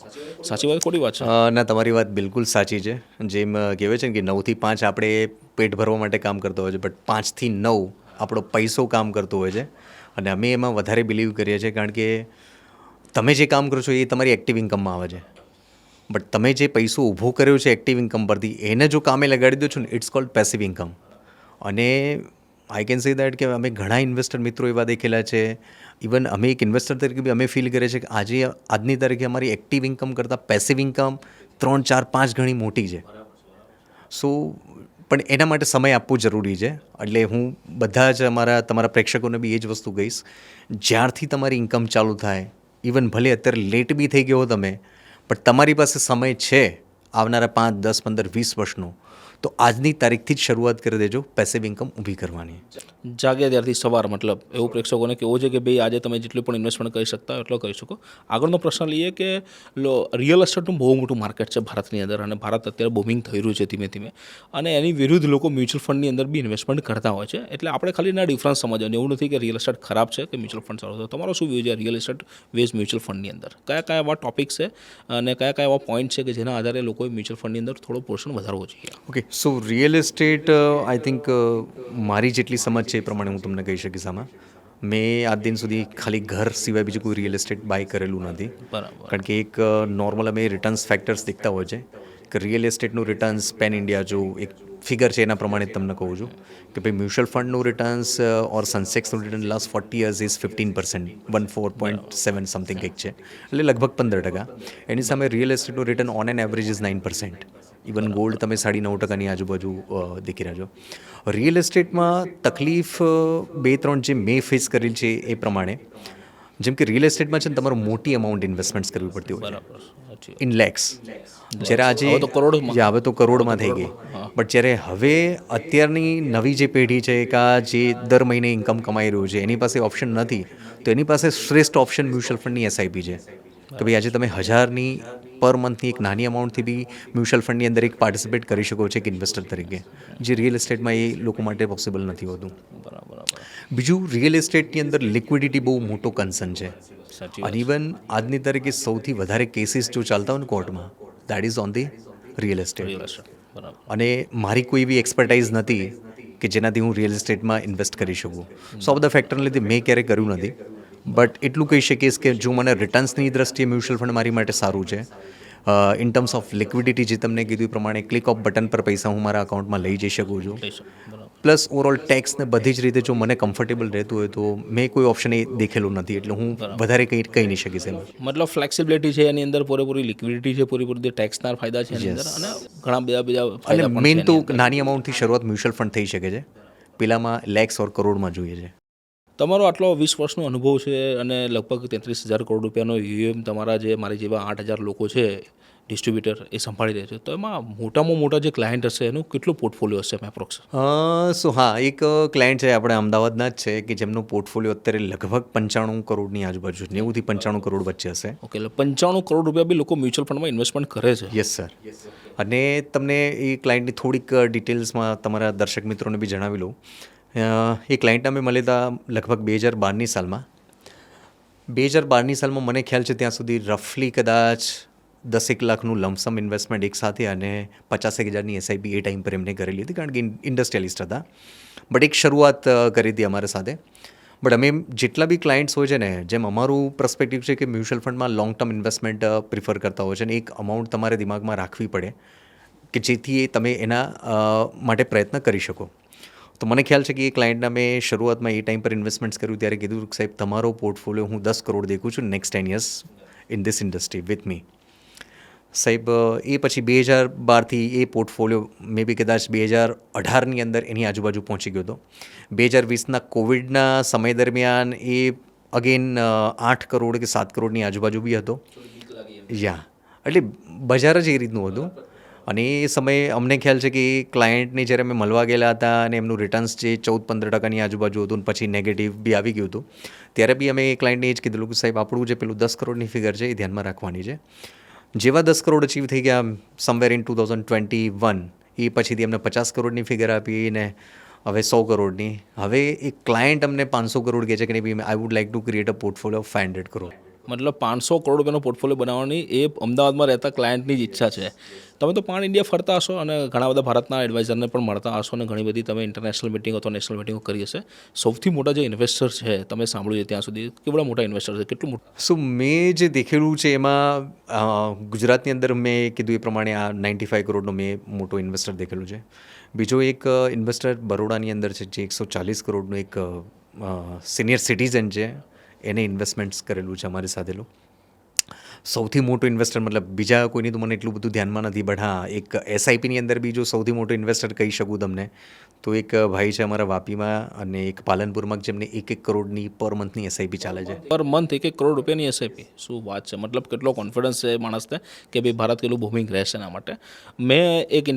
સાચી વાત ખોટી વાત છે? ના, તમારી વાત બિલકુલ સાચી છે. જેમ કહેવાય છે ને કે 9 થી 5 આપણે પેટ ભરવા માટે કામ કરતો હોય છે, બટ 5 થી 9 આપણો પૈસો કામ કરતો હોય છે. અને અમે એમાં વધારે બિલીવ કરીએ છીએ, કારણ કે તમે જે કામ કરો છો એ તમારી એક્ટિવ ઇન્કમમાં આવે છે, બટ તમે જે પૈસો ઊભો કર્યો છે એક્ટિવ ઇન્કમ પરથી, એને જો કામે લગાડી દો છો ને, ઇટ્સ કોલ્ડ પેસિવ ઇન્કમ. અને આઈ કેન સે દેટ કે અમે ઘણા ઇન્વેસ્ટર મિત્રો એવા દેખેલા છે, ઇવન અમે એક ઇન્વેસ્ટર તરીકે બી અમે ફીલ કરીએ છીએ કે આજની તારીખે અમારી એક્ટિવ ઇન્કમ કરતાં પેસિવ ઇન્કમ 3-4-5 ગણી મોટી છે. સો પણ એના માટે સમય આપવો જરૂરી છે. એટલે હું બધા જ તમારા પ્રેક્ષકોને બી એ જ વસ્તુ કહીશ, જ્યારથી તમારી ઇન્કમ ચાલુ થાય, ઇવન ભલે અત્યારે લેટ બી થઈ ગયો તમે, પણ તમારી પાસે સમય છે આવનારા 5, 10, 15, 20 વર્ષનો, તો આજની તારીખથી જ શરૂઆત કરી દેજો પેસિવ ઇન્કમ ઊભી કરવાની. જાગ્યા ત્યારથી સવાર, મતલબ એવું પ્રેક્ષકોને કહેવું છે કે ભાઈ આજે તમે જેટલું પણ ઇન્વેસ્ટમેન્ટ કરી શકતા હોય એટલો કરી શકો. આગળનો પ્રશ્ન લઈએ કે રિયલ એસ્ટેટનું બહુ મોટું માર્કેટ છે ભારતની અંદર, અને ભારત અત્યારે બૂમિંગ થઈ રહ્યું છે ધીમે ધીમે, અને એની વિરુદ્ધ લોકો મ્યુચ્યુઅલ ફંડની અંદર બી ઇન્વેસ્ટમેન્ટ કરતા હોય છે. એટલે આપણે ખાલી ના ડિફરન્સ સમજવાનું, એવું નથી કે રિયલ એસ્ટેટ ખરાબ છે કે મ્યુચ્યુઅલ ફંડ સારું છે. તમારો શું વ્યૂ છે રિયલ એસ્ટેટ વેઝ મ્યુચ્યુઅલ ફંડની અંદર? કયા એવા ટોપિક છે અને કયા એવા પોઈન્ટ છે કે જેના આધારે લોકોએ મ્યુચ્યુઅલ ફંડની અંદર થોડો પોર્શન વધારવો જોઈએ? Okay, so real estate I think મારી જેટલી સમજ છે એ પ્રમાણે હું તમને કહી શકીશ. આમાં મેં આજ દિન સુધી ખાલી ઘર સિવાય બીજું કોઈ રિયલ એસ્ટેટ બાય કરેલું નથી. બરાબર. કારણ કે એક નોર્મલ અમે રિટર્ન્સ ફેક્ટર્સ દેખતા હોય છે કે રિયલ એસ્ટેટનું રિટર્ન્સ પેન ઇન્ડિયા જો એક ફિગર છે એના પ્રમાણે જ તમને કહું છું કે ભાઈ મ્યુચ્યુઅલ ફંડનું રિટર્ન્સ ઓર સેન્સેક્સનું return last 40 years is 15%, 14.7 something કંઈક છે, એટલે લગભગ 15%. એની સામે રિયલ એસ્ટેટનું return on an average is 9%. Even gold તમે 9.5% આજુબાજુ દેખી રહ્યા છો. રિયલ એસ્ટેટમાં તકલીફ 2-3 જે મેં ફેસ કરેલી છે એ પ્રમાણે, જેમ કે રિયલ એસ્ટેટમાં છે ને તમારે મોટી અમાઉન્ટ ઇન્વેસ્ટમેન્ટ્સ કરવી પડતી હોય છે, ઇન લેક્સ. જ્યારે આજે હવે તો કરોડમાં. હવે તો કરોડમાં થઈ ગઈ. બટ જ્યારે હવે અત્યારની નવી જે પેઢી છે કે આ જે દર મહિને ઇન્કમ કમાઈ રહ્યું છે એની પાસે ઓપ્શન નથી, તો એની પાસે શ્રેષ્ઠ ઓપ્શન મ્યુચ્યુઅલ ફંડની એસઆઈપી છે. કે ભાઈ આજે તમે 1000ની પર મંથની એક નાની અમાઉન્ટથી બી મ્યુચ્યુઅલ ફંડની અંદર એક પાર્ટિસિપેટ કરી શકો છો એક ઇન્વેસ્ટર તરીકે, જે રિયલ એસ્ટેટમાં એ લોકો માટે પોસિબલ નથી હોતું. બીજું, રિયલ એસ્ટેટની અંદર લિક્વિડિટી બહુ મોટો કન્સર્ન છે. અને ઇવન આજની તારીખે સૌથી વધારે કેસીસ જો ચાલતા હોય ને કોર્ટમાં, that is on the real estate. અને મારી કોઈ એવી એક્સપર્ટાઇઝ નથી કે જેનાથી હું રિયલ એસ્ટેટમાં ઇન્વેસ્ટ કરી શકું. સો આ બધા ફેક્ટરને લીધે મેં ક્યારેય કર્યું નથી. બટ એટલું કહી શકીશ કે જો મને રિટર્ન્સની દ્રષ્ટિએ મ્યુચ્યુઅલ ફંડ મારી માટે સારું છે. ઇન ટર્મ્સ ઓફ લિક્વિડિટી જે તમને કીધું એ પ્રમાણે ક્લિક ઓફ બટન પર પૈસા હું મારા અકાઉન્ટમાં લઈ જઈ શકું છું. પ્લસ ઓવરઓલ ટેક્સ ને બધી જ રીતે જો મને કમ્ફર્ટેબલ રહેતું હોય તો મેં કોઈ ઓપ્શન એ દેખેલું નથી, એટલે હું વધારે કહી નહીં શકીશ એમાં. મતલબ ફ્લેક્સિબિલિટી છે એની અંદર, પૂરેપૂરી લિક્વિડિટી છે, પૂરેપૂરી ટેક્સના ફાયદા છે એની અંદર, અને ઘણા બીજા અને ફાયદા પણ મેઇન છે તો એની અંદર. નાની અમાઉન્ટથી શરૂઆત મ્યુચ્યુઅલ ફંડ થઈ શકે છે, પેલામાં લેક્સ ઓર કરોડમાં જોઈએ છે. તમારો આટલો 20 વર્ષનો અનુભવ છે અને લગભગ 33,000 કરોડ રૂપિયાનો યુએમ તમારા જે મારી જેવા 8,000 લોકો છે ડિસ્ટ્રીબ્યુટર એ સંભાળી રહે છે, તો એમાં મોટામાં મોટા જે ક્લાયન્ટ હશે એનું કેટલું પોર્ટફોલિયો હશે એપ્રોક્સ? સો હા, એક ક્લાયન્ટ છે આપણે અમદાવાદના જ છે કે જેમનો પોર્ટફોલિયો અત્યારે લગભગ 95 કરોડની આજુબાજુ, 90 થી 95 કરોડ વચ્ચે હશે. ઓકે, એટલે 95 કરોડ રૂપિયા બી લોકો મ્યુચ્યુઅલ ફંડમાં ઇન્વેસ્ટમેન્ટ કરે છે. Yes sir. અને તમને એ ક્લાયન્ટની થોડીક ડિટેલ્સમાં તમારા દર્શક મિત્રોને બી જણાવી લઉં. એ ક્લાયન્ટને અમે મળ્યા હતા લગભગ 2012ની સાલમાં. 2012ની સાલમાં મને ખ્યાલ છે ત્યાં સુધી રફલી કદાચ 10 લાખનું લમસમ ઇન્વેસ્ટમેન્ટ એક સાથે અને 50,000ની એસઆઈપી એ ટાઈમ પર એમને કરેલી હતી, કારણ કે ઇન્ડસ્ટ્રીયલિસ્ટ હતા. બટ એક શરૂઆત કરી હતી અમારા સાથે. બટ અમે જેટલા બી ક્લાયન્ટ્સ હોય છે ને, જેમ અમારું પર્સપેક્ટિવ છે કે મ્યુચ્યુઅલ ફંડમાં લોંગ ટર્મ ઇન્વેસ્ટમેન્ટ પ્રિફર કરતા હોય છે, અને એક અમાઉન્ટ તમારે દિમાગમાં રાખવી પડે કે જેથી એ તમે એના માટે પ્રયત્ન કરી શકો. તો મને ખ્યાલ છે કે એ ક્લાયન્ટના મેં શરૂઆતમાં એ ટાઈમ પર ઇન્વેસ્ટમેન્ટ્સ કર્યું ત્યારે કીધું કે સાહેબ તમારો પોર્ટફોલિયો હું 10 કરોડ દેખું છું next 10 years in this industry with me. સાહેબ એ પછી 2012થી એ પોર્ટફોલિયો મે બી કદાચ 2018ની અંદર એની આજુબાજુ પહોંચી ગયો હતો. 2020ના કોવિડના સમય દરમિયાન એ અગેન 8 કરોડ કે 7 કરોડની આજુબાજુ બી હતો. એટલે બજાર જ એ રીતનું હતું. અને એ સમયે અમને ખ્યાલ છે કે એ ક્લાયન્ટને જ્યારે અમે મળવા ગયેલા હતા અને એમનું રિટર્ન્સ જે 14-15% આજુબાજુ હતું, પછી નેગેટિવ બી આવી ગયું હતું, ત્યારે બી અમે એ ક્લાયન્ટને એ જ કીધેલું કે સાહેબ આપણું જે પેલું 10 કરોડની ફિગર છે એ ધ્યાનમાં રાખવાની છે. જેવા 10 કરોડ અચીવ થઈ ગયા સમવેર ઇન 2021, એ પછીથી અમને 50 કરોડની ફિગર આપી ને હવે 100 કરોડની. હવે એક ક્લાયન્ટ અમને 500 કરોડ કહે છે કે નહીં, I would like to create a portfolio of 500 crore. મતલબ 500 કરોડ રૂપિયાનો પોર્ટફોલિયો બનાવવાની એ અમદાવાદમાં રહેતા ક્લાયન્ટની જ ઈચ્છા છે. તમે તો પાન ઇન્ડિયા ફરતા હશો અને ઘણા બધા ભારતના એડવાઇઝરને પણ મળતા હશો, અને ઘણી બધી તમે ઇન્ટરનેશનલ મિટિંગ અથવા નેશનલ મિટિંગો કરી હશે. સૌથી મોટા જે ઇન્વેસ્ટર છે તમે સાંભળ્યું છે ત્યાં સુધી, કેવડા મોટા ઇન્વેસ્ટર છે, કેટલું મોટું? સો મેં જે દેખેલું છે એમાં ગુજરાતની અંદર મેં કીધું એ પ્રમાણે આ 95 કરોડનો મેં મોટો ઇન્વેસ્ટર દેખેલું છે. બીજો એક ઇન્વેસ્ટર બરોડાની અંદર છે જે 140 કરોડનું એક સિનિયર સિટીઝન છે, એને ઇન્વેસ્ટમેન્ટ્સ કરેલું છે અમારી સાથેલું. સૌથી મોટું ઇન્વેસ્ટર મતલબ બીજા કોઈની તો મને એટલું બધું ધ્યાનમાં નથી, બટ હા એક એસઆઈપીની અંદર બી જો સૌથી મોટો ઇન્વેસ્ટર કહી શકું તમને તો એક ભાઈ છે અમારા વાપીમાં અને એક પાલનપુરમાં, જેમને 1 કરોડની પર મંથની એસઆઈપી ચાલે છે. પર મંથ 1 કરોડ રૂપિયાની એસઆઈપી, શું વાત છે! મતલબ કેટલો કોન્ફિડન્સ છે માણસને કે ભાઈ ભારત કેટલું બૂમિંગ રહેશે એના માટે. મેં એક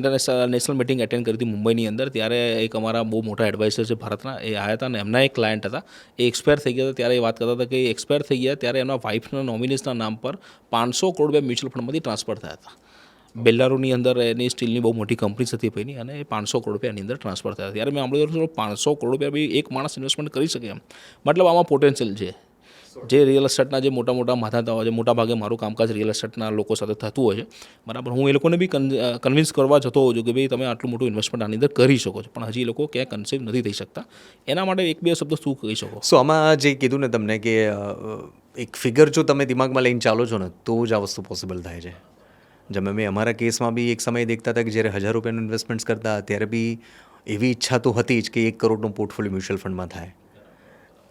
નેશનલ મિટિંગ એટેન્ડ કરી હતી મુંબઈની અંદર, ત્યારે એક અમારા બહુ મોટા એડવાઇઝર છે ભારતના, એ આવ્યા હતા અને એમના એક ક્લાયન્ટ હતા, એ એક્સપાયર થઈ ગયા હતા. ત્યારે એ વાત કરતા હતા કે એ એક્સપાયર થઈ ગયા ત્યારે એમના વાઇફના નોમિનીસના નામ પર 500 કરોડ રૂપિયા મ્યુચ્યુઅલ ફંડમાંથી ટ્રાન્સફર થયા હતા. બેલ્લારુની અંદર એની સ્ટીલની બહુ મોટી કંપની હતી ભાઈની, અને એ 500 કરોડ રૂપિયાની અંદર ટ્રાન્સફર થયા. ત્યારે મેં સાંભળ્યું 500 કરોડ રૂપિયા બી એક માણસ ઇન્વેસ્ટમેન્ટ કરી શકે એમ. મતલબ આમાં પોટેન્શિયલ છે. જે રિયલ એસ્ટેટના જે મોટા મોટા માથાતા હોય છે, મોટા ભાગે મારું કામકાજ રિયલ એસ્ટેટના લોકો સાથે થતું હોય છે, બરાબર. હું એ લોકોને બી કન્વિન્સ કરવા જતો હોઉં છું કે ભાઈ તમે આટલું મોટું ઇન્વેસ્ટમેન્ટ આની અંદર કરી શકો છો, પણ હજી એ લોકો ક્યાંય કન્સીવ નથી થઈ શકતા. એના માટે 1-2 શબ્દ શું કહી શકો? સો આમાં જે કીધું ને તમને કે એક ફિગર જો તમે દિમાગમાં લઈને ચાલો છો ને તો જ આ વસ્તુ પોસિબલ થાય છે. जब मैं हमारा केसમાં બી એક સમય દેખતા હતા કે જ્યારે 1000 રૂપિયાનું ઇન્વેસ્ટમેન્ટ્સ કરતા ત્યારે બી એવી ઈચ્છા તો હતી જ કે 1 કરોડનો પોર્ટફોલિયો મ્યુચ્યુઅલ ફંડમાં થાય.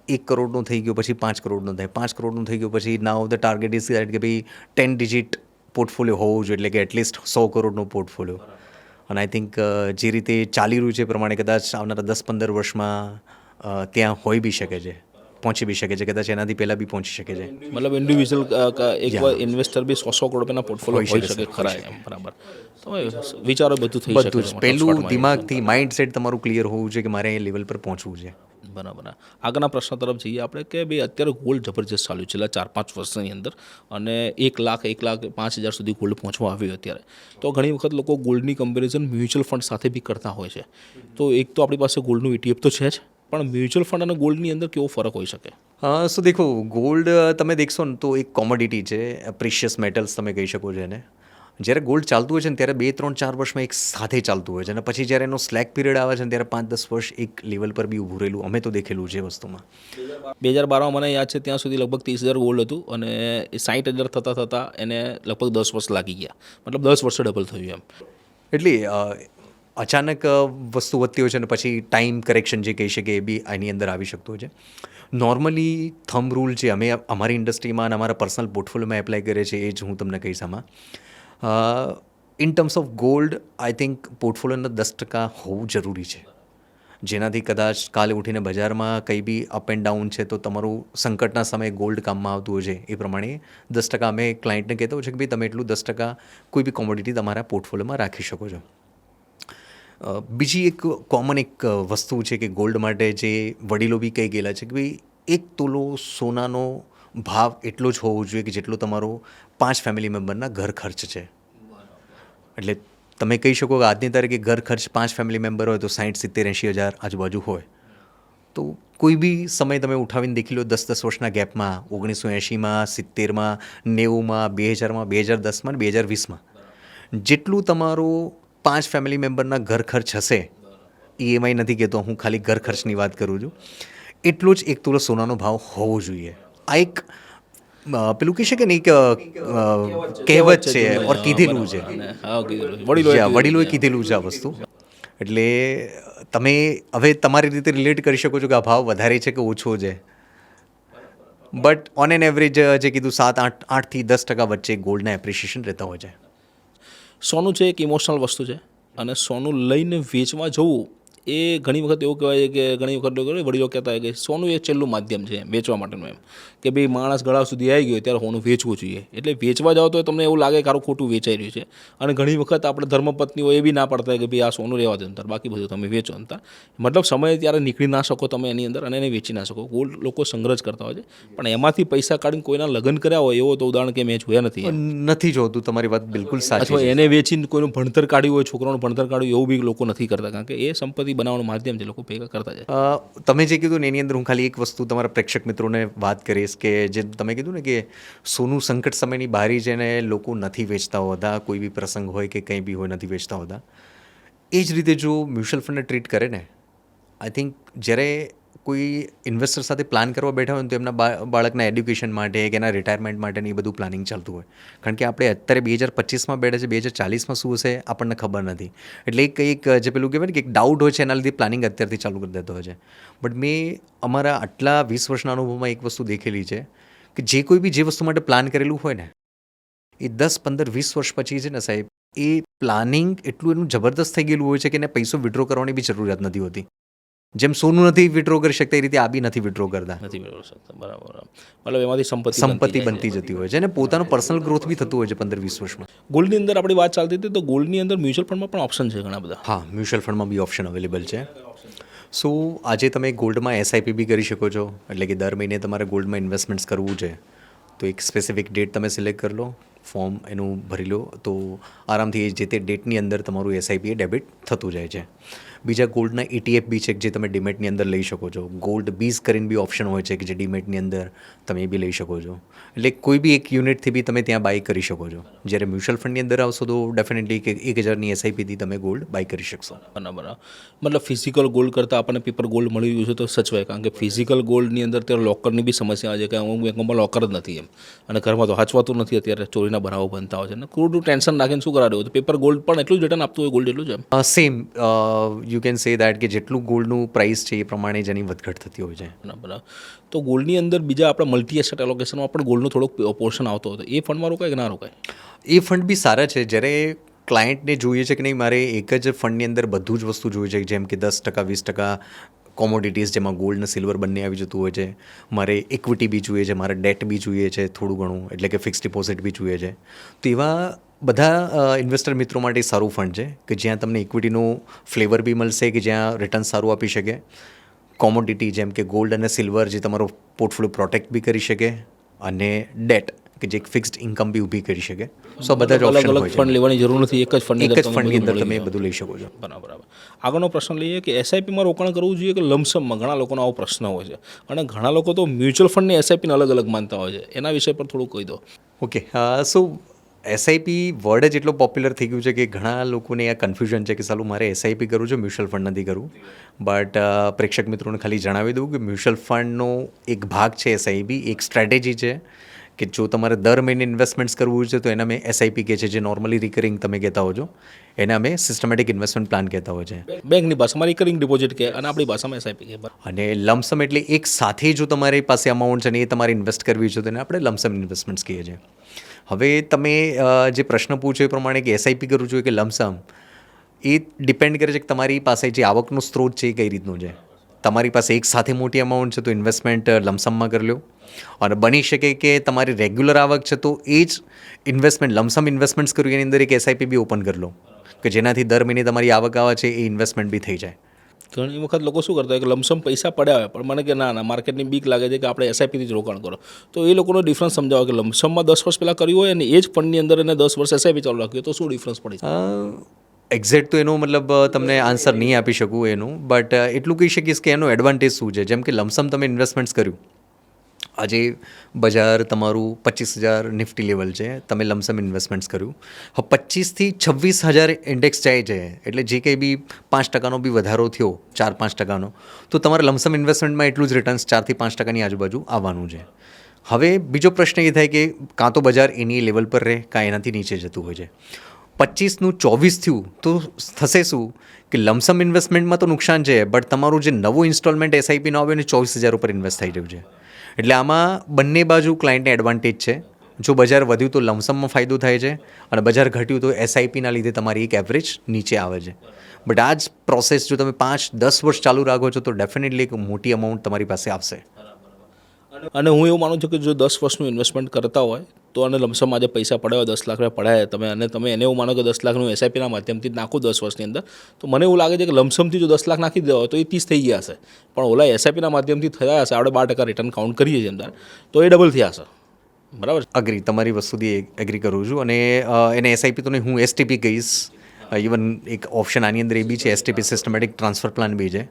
1 કરોડનો થઈ ગયો પછી 5 કરોડનો થાય, 5 કરોડનો થઈ ગયો પછી નાવ ધ ટાર્ગેટ ઇઝ કે ભાઈ 10 ડિજિટ પોર્ટફોલિયો હોવું જોઈએ, એટલે કે એટલીસ્ટ 100 કરોડનો પોર્ટફોલિયો. અને આઈ થિંક જે રીતે ચાલી રહ્યું છે એ પ્રમાણે કદાચ આવનારા 10-15 વર્ષમાં ત્યાં હોઈ બી શકે છે, પહોંચી બી શકે છે, કદાચ એનાથી પહેલાં બી પહોંચી શકે છે. મતલબ ઇન્ડિવિજ્યુઅલ એક ઇન્વેસ્ટર બી 100 કરોડ રૂપિયાના પોર્ટફોલિયો હોઈ શકે ખરા એમ. બરાબર. તમે વિચારો બધું થઈ શકે. બધું જ પહેલું દિમાગથી માઇન્ડ સેટ તમારું ક્લિયર હોવું જોઈએ કે મારે એ લેવલ પર પહોંચવું છે. બરાબર. આગળના પ્રશ્ન તરફ જઈએ આપણે કે ભાઈ અત્યારે ગોલ્ડ જબરજસ્ત ચાલ્યું છેલ્લા 4-5 વર્ષની અંદર, અને 1,05,000 સુધી ગોલ્ડ પહોંચવા આવ્યું અત્યારે. તો ઘણી વખત લોકો ગોલ્ડની કમ્પેરિઝન મ્યુચ્યુઅલ ફંડ સાથે બી કરતા હોય છે. તો એક તો આપણી પાસે ગોલ્ડનું ETF તો છે જ, પણ મ્યુચ્યુઅલ ફંડ અને ગોલ્ડની અંદર કેવો ફરક હોઈ શકે? સો દેખો, ગોલ્ડ તમે દેખશો ને તો એક કોમોડિટી છે, પ્રિશિયસ મેટલ્સ તમે કહી શકો છો એને. જ્યારે ગોલ્ડ ચાલતું હોય છે ને ત્યારે 2-3-4 વર્ષમાં એક સાથે ચાલતું હોય છે, અને પછી જ્યારે એનો સ્લેક પીરિયડ આવે છે ને ત્યારે 5-10 વર્ષ એક લેવલ પર બી ઊભું રહેલું અમે તો દેખેલું છે વસ્તુમાં. 2012માં મને યાદ છે ત્યાં સુધી લગભગ 30,000 ગોલ્ડ હતું, અને એ 60,000 થતાં એને લગભગ 10 વર્ષ લાગી ગયા. મતલબ 10 વર્ષે ડબલ થયું એમ. એટલે અચાનક વસ્તુ વધતી હોય છે અને પછી ટાઈમ કરેક્શન જે કહી શકીએ એ બી આની અંદર આવી શકતું હોય છે. નોર્મલી થંબ રૂલ જે અમે અમારી ઇન્ડસ્ટ્રીમાં અને અમારા પર્સનલ પોર્ટફોલિયોમાં એપ્લાય કરીએ છીએ એ જ હું તમને કહીશ આમાં. In terms of gold I think પોર્ટફોલિયોના 10% હોવું જરૂરી છે, જેનાથી કદાચ કાલે ઉઠીને બજારમાં કંઈ બી અપ એન્ડ ડાઉન છે તો તમારું સંકટના સમયે ગોલ્ડ કામમાં આવતું હોય છે. એ પ્રમાણે 10% અમે ક્લાયન્ટને કહેતા હોય છે કે ભાઈ તમે એટલું 10% કોઈ બી કોમોડિટી તમારા પોર્ટફોલિયોમાં રાખી શકો છો. બીજી એક કોમન એક વસ્તુ છે કે ગોલ્ડ માટે જે વડીલો બી કહી ગયેલા છે કે ભાઈ 1 તોલો સોનાનો ભાવ એટલો જ હોવો જોઈએ કે જેટલો તમારો 5 ફેમિલી મેમ્બરના ઘર ખર્ચ છે. એટલે તમે કહી શકો કે આજની તારીખે ઘર ખર્ચ 5 ફેમિલી મેમ્બર હોય તો 60-70-80 હજાર આજુબાજુ હોય. તો કોઈ બી સમય તમે ઉઠાવીને દેખી લો 10-10 વર્ષના ગેપમાં, 1980માં, 70માં, 90માં, 2000માં, 2010માં અને 2020માં જેટલું તમારું 5 ફેમિલી મેમ્બરના ઘર ખર્ચ હશે, EMI નથી કહેતો હું, ખાલી ઘર ખર્ચની વાત કરું છું, એટલો જ 1 તોલો સોનાનો ભાવ હોવો જોઈએ. આ એક પેલું કહી શકે ને એક કહેવત છે ઓર કીધેલું છે, વડીલોએ કીધેલું છે આ વસ્તુ. એટલે તમે હવે તમારી રીતે રિલેટ કરી શકો છો કે આ ભાવ વધારે છે કે ઓછો છે, બટ ઓન એન એવરેજ જે કીધું 7-8થી 10% વચ્ચે ગોલ્ડના એપ્રિસિએશન રહેતા હોય છે. સોનું છે એક ઇમોશનલ વસ્તુ છે, અને સોનું લઈને વેચવા જવું એ ઘણી વખત એવું કહેવાય છે કે ઘણી વખત વડીલો કહેતા હોય કે સોનું એ છેલ્લું માધ્યમ છે વેચવા માટેનું, એમ કે ભાઈ માણસ ગળા સુધી આવી ગયો ત્યારે સોનું વેચવું જોઈએ. એટલે વેચવા જાઓ તો તમને એવું લાગે કે સારું ખોટું વેચાઈ રહ્યું છે, અને ઘણી વખત આપણે ધર્મપત્નીઓ એ બી ના પડતા હોય કે ભાઈ આ સોનું રહેવા દો અંતર, બાકી બધું તમે વેચો અંતર. મતલબ સમય ત્યારે નીકળી ના શકો તમે એની અંદર, અને એને વેચી ના શકો. ગોલ્ડ લોકો સંગ્રહ જ કરતા હોય છે, પણ એમાંથી પૈસા કાઢીને કોઈના લગ્ન કર્યા હોય એવો તો ઉદાહરણ કે મેં જોયા નથી જોતું. તમારી વાત બિલકુલ સાચી. અથવા એને વેચીને કોઈનું ભણતર કાઢ્યું હોય, છોકરાનું ભણતર કાઢ્યું એવું બી લોકો નથી કરતા, કારણ કે એ સંપત્તિ બનાવવાનું માધ્યમ છે, લોકો ભેગા કરતા જાય. તમે જે કીધું ને એની અંદર હું ખાલી એક વસ્તુ તમારા પ્રેક્ષક મિત્રોને વાત કરીશ કે જે તમે કીધું ને કે સોનું સંકટ સમયની બારી છે ને લોકો નથી વેચતા હોતા, કોઈ બી પ્રસંગ હોય કે કંઈ બી હોય નથી વેચતા હોતા. એ જ રીતે જો મ્યુચ્યુઅલ ફંડને ટ્રીટ કરે ને, આઈ થિંક જ્યારે કોઈ ઇન્વેસ્ટર સાથે પ્લાન કરવા બેઠા હોય ને તો એમના બાળકના એડ્યુકેશન માટે કે એના રિટાયરમેન્ટ માટેની એ બધું પ્લાનિંગ ચાલતું હોય. કારણ કે આપણે અત્યારે 2025માં બેઠા છે, 2040માં શું હશે આપણને ખબર નથી. એટલે એક જે પેલું કહેવાય ને કે એક ડાઉટ હોય છે, એના લીધે પ્લાનિંગ અત્યારથી ચાલુ કરી દેતો હોય છે. બટ મેં અમારા આટલા 20 વર્ષના અનુભવમાં એક વસ્તુ દેખેલી છે કે જે કોઈ બી જે વસ્તુ માટે પ્લાન કરેલું હોય ને એ 10, 15, 20 વર્ષ પછી છે ને સાહેબ, એ પ્લાનિંગ એટલું એનું જબરદસ્ત થઈ ગયેલું હોય છે કે એને પૈસો વિડ્રો કરવાની બી જરૂરિયાત નથી હોતી. જેમ સોનું નથી વિડ્રો કરી શકતા એ રીતે આ બી નથી વિડ્રો કરતા. બરાબર. મતલબ એમાંથી સંપત્તિ બનતી જતી હોય છે અને પોતાનું પર્સનલ ગ્રોથ બી થતું હોય છે 15-20 વર્ષમાં. ગોલ્ડની અંદર આપણી વાત ચાલતી હતી, તો ગોલ્ડની અંદર મ્યુચ્યુઅલ ફંડમાં પણ ઓપ્શન છે ઘણા બધા. હા, મ્યુચ્યુઅલ ફંડમાં બી ઓપ્શન અવેલેબલ છે. સો આજે તમે ગોલ્ડમાં SIP બી કરી શકો છો, એટલે કે દર મહિને તમારે ગોલ્ડમાં ઇન્વેસ્ટમેન્ટ્સ કરવું છે તો એક સ્પેસિફિક ડેટ તમે સિલેક્ટ કરી લો, ફોર્મ એનું ભરી લો, તો આરામથી જે તે ડેટની અંદર તમારું SIP એ ડેબિટ થતું જાય છે. બીજા ગોલ્ડના ETF બી છે જે તમે ડીમેટની અંદર લઈ શકો છો. ગોલ્ડ બીઝ કરીને બી ઓપ્શન હોય છે કે જે ડીમેટની અંદર તમે એ બી લઈ શકો છો. એટલે કોઈ બી એક યુનિટથી બી તમે ત્યાં બાય કરી શકો છો. જ્યારે મ્યુચ્યુઅલ ફંડની અંદર આવશો તો ડેફિનેટલી કે 1000ની SIPથી તમે ગોલ્ડ બાય કરી શકશો. બરાબર. મતલબ ફિઝિકલ ગોલ્ડ કરતાં આપણને પેપર ગોલ્ડ મળી રહ્યું છે તો સચવાય, કારણ કે ફિઝિકલ ગોલ્ડની અંદર અત્યારે લોકરની બી સમસ્યા છે કે અમુક બેંકોમાં લોકર જ નથી એમ, અને ઘરમાં તો હાચવાતું નથી, અત્યારે ચોરીના બનાવો બનતા હોય છે ને ખોટું ટેન્શન રાખીને શું કરાવ્યું તો પેપર ગોલ્ડ પણ એટલું જ રિટર્ન આપતું હોય ગોલ્ડ એટલું જ એમ. Same you can say that કે જેટલું ગોલ્ડનું પ્રાઇસ છે એ પ્રમાણે જ એની વધઘટ થતી હોય છે. બરાબર. તો ગોલ્ડની અંદર બીજા આપણે મલ્ટી એસેટ એલોકેશનમાં પણ ગોલ્ડનો થોડોક પોર્શન આવતો હતો, એ ફંડમાં રોકાય કે ના રોકાય? એ ફંડ બી સારા છે. જ્યારે ક્લાયન્ટને જોઈએ છે કે નહીં મારે એક જ ફંડની અંદર બધું જ વસ્તુ જોઈએ છે, જેમ કે 10% 20% કોમોડિટીઝ જેમાં ગોલ્ડ અને સિલ્વર બંને આવી જતું હોય છે, મારે ઇક્વિટી બી જોઈએ છે, મારે ડેટ બી જોઈએ છે થોડું ઘણું, એટલે કે ફિક્સ ડિપોઝિટ બી જોઈએ છે. તો એવા બધા ઇન્વેસ્ટર મિત્રો માટે સારું ફંડ છે કે જ્યાં તમને ઇક્વિટીનું ફ્લેવર બી મળશે, કે જ્યાં રિટર્ન સારું આપી શકે, કોમોડિટી જેમ કે ગોલ્ડ અને સિલ્વર જે તમારો પોર્ટફોલિયો પ્રોટેક્ટ બી કરી શકે, અને ડેટ કે જે એક ફિક્સ્ડ ઇન્કમ બી ઊભી કરી શકે. સો બધા જ ઓપ્શન હોય છે. ફંડ લેવાની જરૂર નથી, એક જ ફંડની અંદર તમે બધું લઈ શકો છો. બરાબર. આગળનો પ્રશ્ન લઈએ કે એસઆઈપીમાં રોકાણ કરવું જોઈએ કે લમસમમાં? ઘણા લોકોનો આવો પ્રશ્ન હોય છે, અને ઘણા લોકો તો મ્યુચ્યુઅલ ફંડની એસઆઈપીને અલગ અલગ માનતા હોય છે. એના વિષય પર થોડું કહી દો. ઓકે, સો એસઆઈપી વર્ડ જ એટલો પોપ્યુલર થઈ ગયું છે કે ઘણા લોકોને આ કન્ફ્યુઝન છે કે સાલું મારે એસઆઈપી કરવું છે, મ્યુચ્યુઅલ ફંડ નથી કરવું. બટ પ્રેક્ષક મિત્રોને ખાલી જણાવી દઉં કે મ્યુચ્યુઅલ ફંડનો એક ભાગ છે એસઆઈપી, એક સ્ટ્રેટેજી છે કે જો તમારે દર મહિને ઇન્વેસ્ટમેન્ટ્સ કરવું છે તો એના મેં એસઆઈપી કહે છે, જે નોર્મલી રિકરિંગ તમે કહેતા હો છો, એને અમે સિસ્ટમેટિક ઇન્વેસ્ટમેન્ટ પ્લાન કહેતા હોય છે. બેંકની ભાષામાં રિકરિંગ ડિપોઝિટ કહે અને આપણી ભાષામાં એસઆઈપી કહે. અને લમસમ એટલે એક સાથે જો તમારી પાસે અમાઉન્ટ છે ને એ તમારે ઇન્વેસ્ટ કરવી છે તો એને આપણે લમસમ ઇન્વેસ્ટમેન્ટ્સ કહીએ છીએ. હવે તમે જે પ્રશ્ન પૂછ્યો એ પ્રમાણે કે એસઆઈપી કરવું જોઈએ કે લમસમ, એ ડિપેન્ડ કરે છે કે તમારી પાસે જે આવકનો સ્ત્રોત છે એ કઈ રીતનો છે. તમારી પાસે એક સાથે મોટી અમાઉન્ટ છે તો ઇન્વેસ્ટમેન્ટ લમસમમાં કરી લો, અને બની શકે કે તમારી રેગ્યુલર આવક છે તો એ જ ઇન્વેસ્ટમેન્ટ લમસમ ઇન્વેસ્ટમેન્ટ્સ કર્યું એની અંદર એક એસઆઈપી બી ઓપન કરી લો, કે જેનાથી દર મહિને તમારી આવક આવે છે એ ઇન્વેસ્ટમેન્ટ બી થઈ જાય. ઘણી વખત લોકો શું કરતા હોય કે લમસમ પૈસા પડ્યા હોય પણ મને કે ના માર્કેટની બીક લાગે છે કે આપણે એસઆઈપીથી જ રોકાણ કરો, તો એ લોકોનો ડિફરન્સ સમજાવો કે લમસમમાં 10 વર્ષ પહેલાં કર્યું હોય અને એ જ ફંડની અંદર એને 10 વર્ષ એસઆઈપી ચાલુ રાખ્યું તો શું ડિફરન્સ પડે છે? એક્ઝેક્ટ તો એનો મતલબ તમને આન્સર નહીં આપી શકું એનું, બટ એટલું કહી શકીશ કે એનો એડવાન્ટેજ શું છે. જેમ કે લમસમ તમે ઇન્વેસ્ટમેન્ટ્સ કર્યું, આજે બજાર તમારું 25,000 નિફ્ટી લેવલ છે, તમે લમસમ ઇન્વેસ્ટમેન્ટ્સ કર્યું, હવે 25,000થી 26,000 ઇન્ડેક્સ જાય છે, એટલે જે કંઈ બી 5% બી વધારો થયો, 4-5%, તો તમારા લમસમ ઇન્વેસ્ટમેન્ટમાં એટલું જ રિટર્ન્સ 4-5% આજુબાજુ આવવાનું છે. હવે બીજો પ્રશ્ન એ થાય કે કાં તો બજાર એની લેવલ પર રહે કાં એનાથી નીચે જતું હોય છે. 25નું 24 થયું તો થશે શું કે લમસમ ઇન્વેસ્ટમેન્ટમાં તો નુકસાન છે, બટ તમારું જે નવું ઇન્સ્ટોલમેન્ટ એસઆઈપીનું આવે ને 24,000 ઉપર ઇન્વેસ્ટ થઈ રહ્યું છે. એટલે આમાં બંને બાજુ ક્લાયન્ટને એડવાન્ટેજ છે. જો બજાર વધ્યું તો લમસમમાં ફાયદો થાય છે, અને બજાર ઘટ્યું તો એસઆઈપીના લીધે તમારી એક એવરેજ નીચે આવે છે. બટ આ જ પ્રોસેસ જો તમે 5-10 વર્ષ ચાલુ રાખો છો તો ડેફિનેટલી એક મોટી અમાઉન્ટ તમારી પાસે આવશે. અને હું એવું માનું છું કે જો 10 વર્ષનું ઇન્વેસ્ટમેન્ટ કરતા હોય તો અને લમસમ આજે પૈસા પડ્યા હોય 10 લાખ રૂપિયા પડ્યા તમે, અને તમે એને એવું માનો કે 10 લાખનું એસઆઈપીના માધ્યમથી નાખું 10 વર્ષની અંદર, તો મને એવું લાગે છે કે લમસમથી જો 10 લાખ નાખી દેવા હોય તો એ 30 થઈ ગયા હશે, પણ ઓલા એસઆઈપીના માધ્યમથી થયા હશે, આપણે 12% રિટર્ન કાઉન્ટ કરીએ છીએ અંદર, તો એ ડબલ થયા હશે. બરાબર? અગ્રી, તમારી વસ્તુથી એગ્રી કરું છું. અને એને એસઆઈપી તો નહીં, હું એસટીપી કહીશ. ઇવન એક ઓપ્શન આની અંદર એ બી છે, એસટીપી સિસ્ટમેટિક ટ્રાન્સફર પ્લાન બી છે.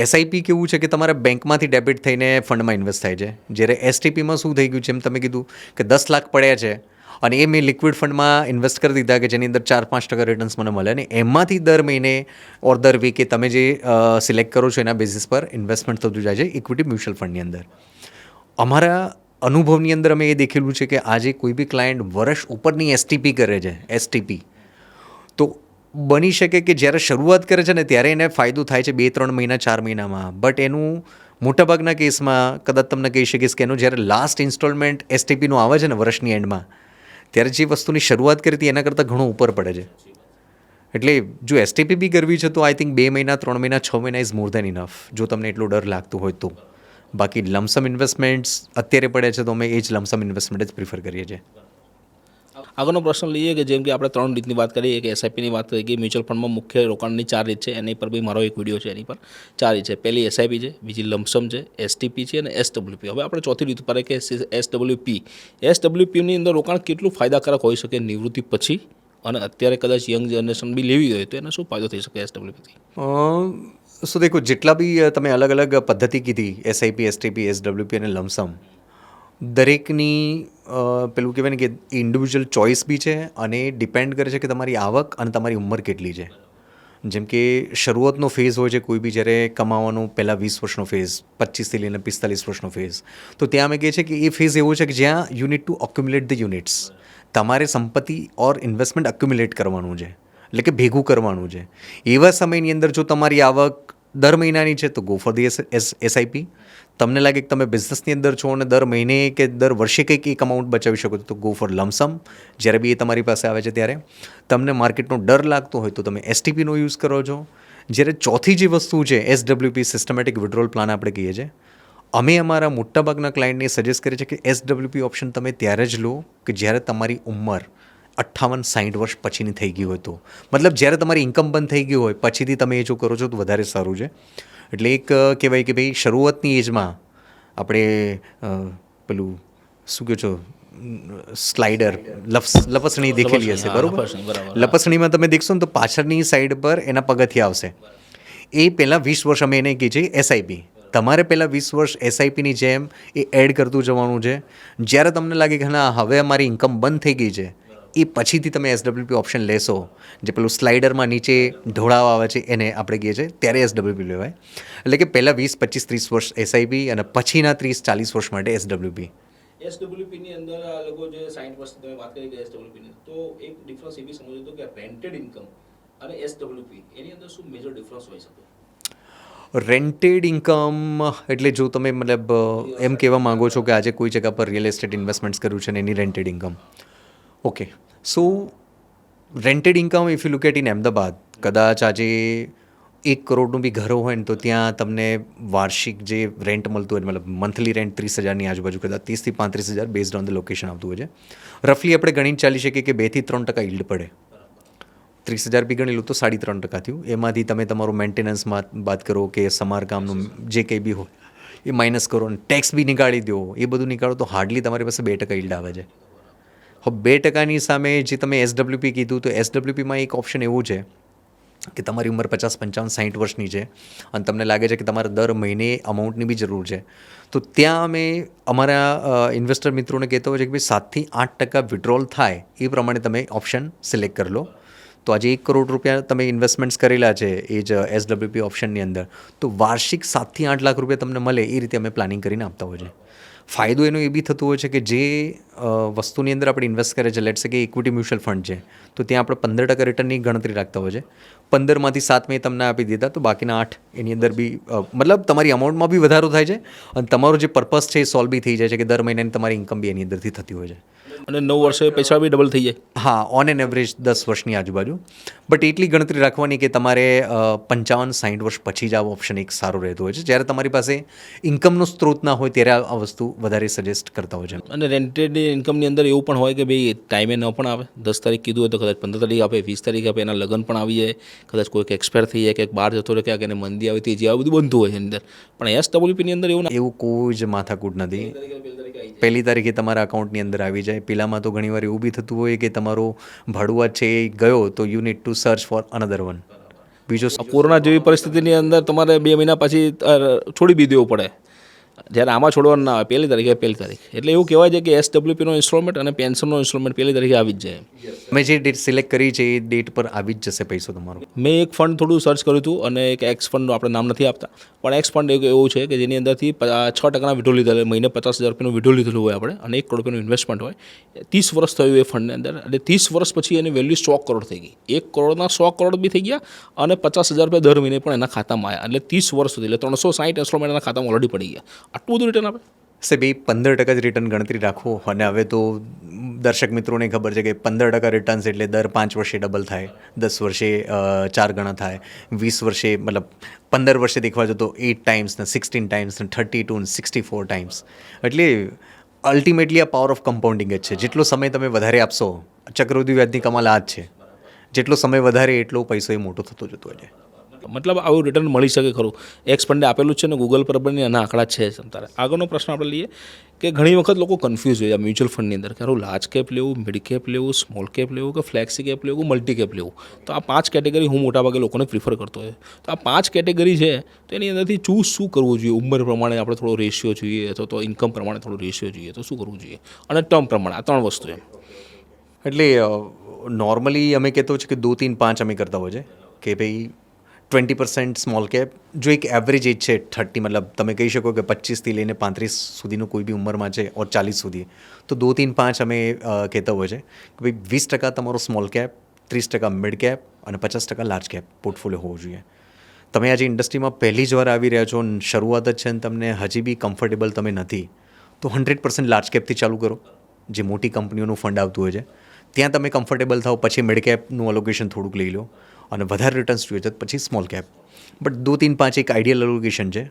એસઆઈપી કેવું છે કે તમારા બેંકમાંથી ડેબિટ થઈને ફંડમાં ઇન્વેસ્ટ થાય છે, જ્યારે એસટીપીમાં શું થઈ ગયું છે, એમ તમે કીધું કે 10 લાખ પડ્યા છે અને એ મેં લિક્વિડ ફંડમાં ઇન્વેસ્ટ કરી દીધા કે જેની અંદર 4-5% રિટર્ન્સ મને મળે, અને એમાંથી દર મહિને ઓર દર વીકે તમે જે સિલેક્ટ કરો છો એના બેઝિસ પર ઇન્વેસ્ટમેન્ટ થતું જાય છે ઇક્વિટી મ્યુચ્યુઅલ ફંડની અંદર. અમારા અનુભવની અંદર અમે એ દેખેલું છે કે આજે કોઈ બી ક્લાયન્ટ વર્ષ ઉપરની એસટીપી કરે છે, એસટીપી, તો બની શકે કે જ્યારે શરૂઆત કરે છે ને ત્યારે એને ફાયદો થાય છે 2-3 મહિના 4 મહિનામાં, બટ એનું મોટાભાગના કેસમાં કદાચ તમને કહી શકીશ કે એનું જ્યારે લાસ્ટ ઇન્સ્ટોલમેન્ટ એસટીપીનું આવે છે ને વર્ષની એન્ડમાં, ત્યારે જે વસ્તુની શરૂઆત કરી હતી એના કરતાં ઘણું ઉપર પડે છે. એટલે જો એસટીપી બી કરવી છે તો આઈ થિંક 2 મહિના 3 મહિના 6 મહિના ઇઝ મોર દેન ઇનફ, જો તમને એટલો ડર લાગતો હોય તો. બાકી લમસમ ઇન્વેસ્ટમેન્ટ્સ અત્યારે પડે છે તો અમે એ જ લમસમ ઇન્વેસ્ટમેન્ટ જ પ્રિફર કરીએ છીએ. આગળનો પ્રશ્ન લઈએ કે જેમ કે આપણે 3 રીતની વાત કરીએ, કે એસઆઈપીની વાત કરી કે મ્યુચ્યુઅલ ફંડમાં મુખ્ય રોકાણની 4 રીત છે, એની પર બી મારો એક વિડીયો છે, એની પર 4 રીત છે. પહેલી એસઆઈપી છે, બીજી લમસમ છે, એસટીપી છે અને એસડબ્લ્યુપી. હવે આપણે ચોથી રીત પર કે એસડબ્લ્યુપી. એસડબ્લ્યુપીની અંદર રોકાણ કેટલું ફાયદાકારક હોઈ શકે નિવૃત્તિ પછી અને અત્યારે કદાચ યંગ જનરેશન બી લેવી હોય તો એને શું ફાયદો થઈ શકે SWPથી? સો દેખો, જેટલા બી તમે અલગ અલગ પદ્ધતિ કીધી, SIP, STP, SWP અને લમસમ, દરેકની પેલું કહેવાય ને કે ઇન્ડિવિજ્યુઅલ ચોઇસ બી છે અને ડિપેન્ડ કરે છે કે તમારી આવક અને તમારી ઉંમર કેટલી છે. જેમ કે શરૂઆતનો ફેઝ હોય છે કોઈ બી, જ્યારે કમાવાનો પહેલાં 20 વર્ષનો ફેઝ, 25થી લઈને 45 વર્ષનો ફેઝ, તો ત્યાં અમે કહીએ છીએ કે એ ફેઝ એવો છે કે જ્યાં you need to અક્યુમ્યુલેટ the units. તમારે સંપત્તિ ઓર ઇન્વેસ્ટમેન્ટ અક્યુમ્યુલેટ કરવાનું છે, એટલે કે ભેગું કરવાનું છે. એવા સમયની અંદર જો તમારી આવક દર મહિનાની છે તો ગો ફોર ધી SIP. તમને લાગે કે તમે બિઝનેસની અંદર છો અને દર મહિને કે દર વર્ષે કંઈક એક અમાઉન્ટ બચાવી શકો તો ગો ફોર લમસમ, જ્યારે બી એ તમારી પાસે આવે છે ત્યારે. તમને માર્કેટનો ડર લાગતો હોય તો તમે STPનો યુઝ કરો છો. જ્યારે ચોથી જે વસ્તુ છે SWP, સિસ્ટમેટિક વિડ્રોલ પ્લાન આપણે કહીએ છીએ, અમે અમારા મોટાભાગના ક્લાયન્ટને સજેસ્ટ કરીએ છીએ કે SWP ઓપ્શન તમે ત્યારે જ લો કે જ્યારે તમારી ઉંમર 58-60 વર્ષ પછીની થઈ ગઈ હોય તો. મતલબ જ્યારે તમારી ઇન્કમ બંધ થઈ ગઈ હોય પછીથી તમે એ જો કરો છો તો વધારે સારું છે. એટલે એક કહેવાય કે ભાઈ શરૂઆતની એજમાં આપણે પેલું શું કહો છો, સ્લાઇડર, લપસણી દેખેલી હશે, બરાબર? લપસણીમાં તમે દેખશો ને તો પાછળની સાઈડ પર એના પગથિયા આવશે. એ પહેલાં 20 વર્ષ અમે એને કહીએ છીએ SIP. તમારે પહેલાં 20 વર્ષ SIPની જેમ એ એડ કરતું જવાનું છે. જ્યારે તમને લાગે કે ના હવે અમારી ઇન્કમ બંધ થઈ ગઈ છે, એ પછીથી તમે SWP ઓપ્શન લેશો, જે પેલું સ્લાઇડરમાં નીચે ઢોળાવ આવે છે એને આપણે કહીએ છીએ, ત્યારે SWP લેવાય. એટલે કે પહેલાં 20, 25, 30 વર્ષ SIP અને પછીના 30, 40 વર્ષ માટે SWP. SWPની અંદર આ લોકો જે 60 વર્ષની તમે વાત કરી કે SWPની, તો એક ડિફરન્સ એ બી સમજો તો કે રેન્ટેડ ઇન્કમ અને SWP એની અંદર શું મેજર ડિફરન્સ હોઈ શકે? રેન્ટેડ ઇન્કમ એટલે જો તમે મતલબ એમ કહેવા માગો છો કે આજે કોઈ જગ્યા પર રિયલ એસ્ટેટ ઇન્વેસ્ટમેન્ટ્સ કર્યું છે ને એની rented income. Okay, so rented income if you look at in Ahmedabad, કદાચ આજે 1 કરોડનું બી ઘર હોય ને તો ત્યાં તમને વાર્ષિક જે રેન્ટ મળતું હોય, મતલબ મંથલી રેન્ટ 30,000ની આજુબાજુ, કદાચ 30,000 થી 35,000 બેઝડ ઓન ધ લોકેશન આવતું હોય છે. રફલી આપણે ગણીને ચાલી શકીએ કે 2 થી 3% યીલ્ડ પડે. 30,000 બી ગણી લો તો 3.5% થયું. એમાંથી તમે તમારું મેન્ટેનન્સમાં બાદ કરો કે સમારકામનું જે કંઈ બી હોય એ માઇનસ કરો અને ટેક્સ બી નીકાળી દો, એ બધું નીકાળો તો હાર્ડલી તમારી પાસે 2% યીલ્ડ આવે છે. હવે 2%ની સામે જે તમે SWP કીધું, તો SWPમાં એક ઓપ્શન એવું છે કે તમારી ઉંમર 50, 55, 60 વર્ષની છે અને તમને લાગે છે કે તમારે દર મહિને અમાઉન્ટની બી જરૂર છે, તો ત્યાં અમે અમારા ઇન્વેસ્ટર મિત્રોને કહેતા હોય છે કે ભાઈ 7 થી 8% વિડ્રોલ થાય એ પ્રમાણે તમે ઓપ્શન સિલેક્ટ કરી લો. તો આજે 1 કરોડ રૂપિયા તમે ઇન્વેસ્ટમેન્ટ્સ કરેલા છે એ જ SWP ઓપ્શનની અંદર, તો વાર્ષિક 7 થી 8 લાખ રૂપિયા તમને મળે એ રીતે અમે પ્લાનિંગ કરીને આપતા હોય છે. ફાયદો એનો એ બી થતું હોય છે કે જે વસ્તુની અંદર આપણે ઇન્વેસ્ટ કરે છે, લેટ્સ સે કે ઇક્વિટી મ્યુચ્યુઅલ ફંડ છે, તો ત્યાં આપણે 15% રિટર્નની ગણતરી રાખતા હોય છે. 15માંથી 7 મેં તમને આપી દીધા, તો બાકીના 8 એની અંદર બી મતલબ તમારી અમાઉન્ટમાં બી વધારો થાય છે અને તમારો જે પર્પઝ છે એ સોલ્વ બી થઈ જાય છે કે દર મહિનાની તમારી ઇન્કમ બી એની અંદરથી થતી હોય છે. અને 9 વર્ષે પૈસા બી ડબલ થઈ જાય. હા, ઓન એન એવરેજ 10 વર્ષની આજુબાજુ. બટ એટલી ગણતરી રાખવાની કે તમારે 55-60 વર્ષ પછી જ આ ઓપ્શન એક સારો રહેતો હોય છે. જ્યારે તમારી પાસે ઇન્કમનો સ્ત્રોત ના હોય ત્યારે આ વસ્તુ વધારે સજેસ્ટ કરતા હોય છે. અને રેન્ટેડ ઇન્કમની અંદર એવું પણ હોય કે ભાઈ ટાઈમે ન પણ આવે, 10 તારીખ કીધું હોય તો કદાચ 15 તારીખ આપે, 20 તારીખ આપે, એના લગ્ન પણ આવી જાય, કદાચ કોઈક એક્સપાયર થઈ જાય, ક્યાંક બહાર જતો રહે, ક્યાંક એને મંદી આવી હતી, જે આ બધું બનતું હોય છે અંદર. પણ SWPની અંદર એવું કોઈ જ માથાકૂટ નથી. 1 તારીખે તમારા અકાઉન્ટની અંદર આવી જાય. પેલામાં તો ઘણીવાર એવું બી થતું હોય કે તમારો ભાડુઆત છે એ ગયો તો you need to search for another one. બીજો કોરોના જેવી પરિસ્થિતિની અંદર તમારે 2 મહિના પછી છોડી બી દેવું પડે, જ્યારે આમાં છોડવાનું ના આવે 1 તારીખે 1 તારીખ. એટલે એવું કહેવાય છે કે SWPનો ઇન્સ્ટોલમેન્ટ અને પેન્શનનો ઇન્સ્ટોલમેન્ટ 1 તારીખે આવી જ જાય. મેં જે ડેટ સિલેક્ટ કરી છે એ ડેટ પર આવી જ જશે પૈસો તમારો. મેં એક ફંડ થોડું સર્ચ કર્યું હતું અને એક એક્સ ફંડનું આપણે નામ નથી આપતા, પણ એક્સ ફંડ એવું છે કે જેની અંદરથી 6% વિડ્રો લીધેલ, મહિને 50,000 રૂપિયાનું વિડ્રો લીધેલું હોય આપણે, અને 1 કરોડ રૂપિયાનું ઇન્વેસ્ટમેન્ટ હોય. 30 વર્ષ થયું એ ફંડની અંદર, એટલે 30 વર્ષ પછી એની વેલ્યુ 100 કરોડ થઈ ગઈ. 1 કરોડના 100 કરોડ બી થઈ ગયા અને 50,000 રૂપિયા દર મહિને પણ એના ખાતામાં આવ્યા. એટલે 30 વર્ષ સુધી, એટલે 360 ઇન્સ્ટોલમેન્ટ એના ખાતામાં ઓલરેડી પડી ગયા. આટલું બધું રિટર્ન આપે સાહેબ. એ 15% જ રિટર્ન ગણતરી રાખો. અને હવે તો દર્શક મિત્રોને ખબર છે કે 15% રિટર્ન્સ એટલે દર 5 વર્ષે ડબલ થાય, 10 વર્ષે 4 ગણા થાય, 20 વર્ષે મતલબ 15 વર્ષે દેખવા જતો 8 ટાઈમ્સ ને 16 ટાઈમ્સ ને 32 ને 64 ટાઈમ્સ. એટલે અલ્ટિમેટલી આ પાવર ઓફ કમ્પાઉન્ડિંગ જ છે. જેટલો સમય તમે વધારે આપશો, ચક્રવૃદ્ધિ વ્યાજની કમાલ આ જ છે, જેટલો સમય વધારે એટલો પૈસો એ મોટો થતો જતો હોય છે. મતલબ આવું રિટર્ન મળી શકે ખરું? એક્સ ફંડે આપેલું જ છે ને ગૂગલ પર પણ એના આંકડા છે જ અત્યારે. આગળનો પ્રશ્ન આપણે લઈએ કે ઘણી વખત લોકો કન્ફ્યુઝ હોય મ્યુચ્યુઅલ ફંડની અંદર કે હારું લાર્જ કેપ લેવું, મિડ કેપ લેવું, સ્મોલ કેપ લેવું કે ફ્લેક્સી કેપ લેવું, મલ્ટી કેપ લેવું. તો આ 5 કેટેગરી હું મોટાભાગે લોકોને પ્રિફર કરતો હોય. તો આ 5 કેટેગરી છે તો એની અંદરથી ચૂઝ શું કરવું જોઈએ? ઉંમર પ્રમાણે આપણે થોડો રેશિયો જોઈએ અથવા તો ઇન્કમ પ્રમાણે થોડો રેશિયો જોઈએ તો શું કરવું જોઈએ? અને ટર્મ પ્રમાણે આ 3 વસ્તુ એમ. એટલે નોર્મલી અમે કહેતો છે કે 2, 3, 5 અમે કરતા હોય છે કે ભાઈ 20% સ્મોલ કેપ, જો એક એવરેજ એજ છે 30, મતલબ તમે કહી શકો કે 25થી લઈને 35 સુધીનો કોઈ બી ઉંમરમાં છે ઓર 40 સુધી, તો 2, 3, 5 અમે કહેતા હોય છે કે ભાઈ 20% તમારો સ્મોલ કેપ, 30% મિડ કેપ અને 50% લાર્જ કેપ પોર્ટફોલિયો હોવો જોઈએ. તમે આજે ઇન્ડસ્ટ્રીમાં પહેલી જ વાર આવી રહ્યા છો, શરૂઆત જ છે અને તમને હજી બી કમ્ફર્ટેબલ તમે નથી, તો 100% લાર્જ કેપથી ચાલુ કરો, જે મોટી કંપનીઓનું ફંડ આવતું હોય છે ત્યાં તમે કમ્ફર્ટેબલ થાઓ, પછી મિડ કેપનું અલોકેશન થોડુંક લઈ લો અને વધારે રિટર્ન્સ જોઈએ તો પછી સ્મોલ કેપ. બટ 2, 3, 5 એક આઈડિયલ અલોકેશન છે.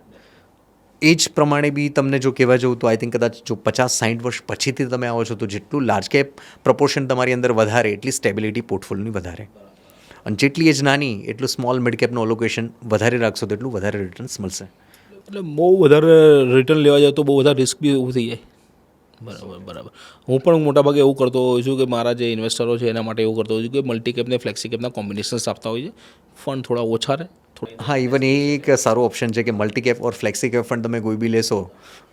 એ જ પ્રમાણે બી તમને જો કહેવા જવું તો આઈ થિંક કદાચ જો 50-60 વર્ષ પછીથી તમે આવો છો તો જેટલું લાર્જ કેપ પ્રપોર્શન તમારી અંદર વધારે એટલી સ્ટેબિલિટી પોર્ટફોલિયોની વધારે, અને જેટલી એજ નાની એટલું સ્મોલ મિડ કેપનું અલોકેશન વધારે રાખશો તો એટલું વધારે રિટર્ન્સ મળશે. એટલે બહુ વધારે રિટર્ન લેવા જાય તો બહુ વધારે રિસ્ક બી ઊભું થઈ જાય. બરાબર. હું પણ મોટાભાગે એવું કરતો હોઉં છું કે મારા જે ઇન્વેસ્ટરો છે એના માટે એવું કરતો હોઉં છું કે મલ્ટી કેપને ફ્લેક્સી કેપના કોમ્બિનેશન્સ આપતા હોય છે, ફંડ થોડા ઓછા રહે. હા, ઇવન એ એક સારો ઓપ્શન છે કે multi cap or flexi cap fund તમે કોઈ બી લેશો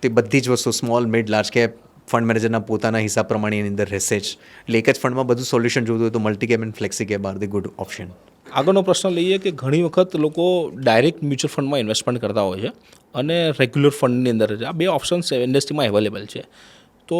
તે બધી જ વસ્તુ small, mid, large cap fund મેનેજરના પોતાના હિસાબ પ્રમાણે એની અંદર રહેશે જ. એટલે એક જ ફંડમાં બધું સોલ્યુશન જોતું હોય તો multi cap and flexi cap are the good option. આગળનો પ્રશ્ન લઈએ કે ઘણી વખત લોકો ડાયરેક્ટ મ્યુચ્યુઅલ ફંડમાં ઇન્વેસ્ટમેન્ટ કરતા હોય છે અને રેગ્યુલર ફંડની અંદર છે. આ બે ઓપ્શન્સ ઇન્ડસ્ટ્રીમાં અવેલેબલ છે. તો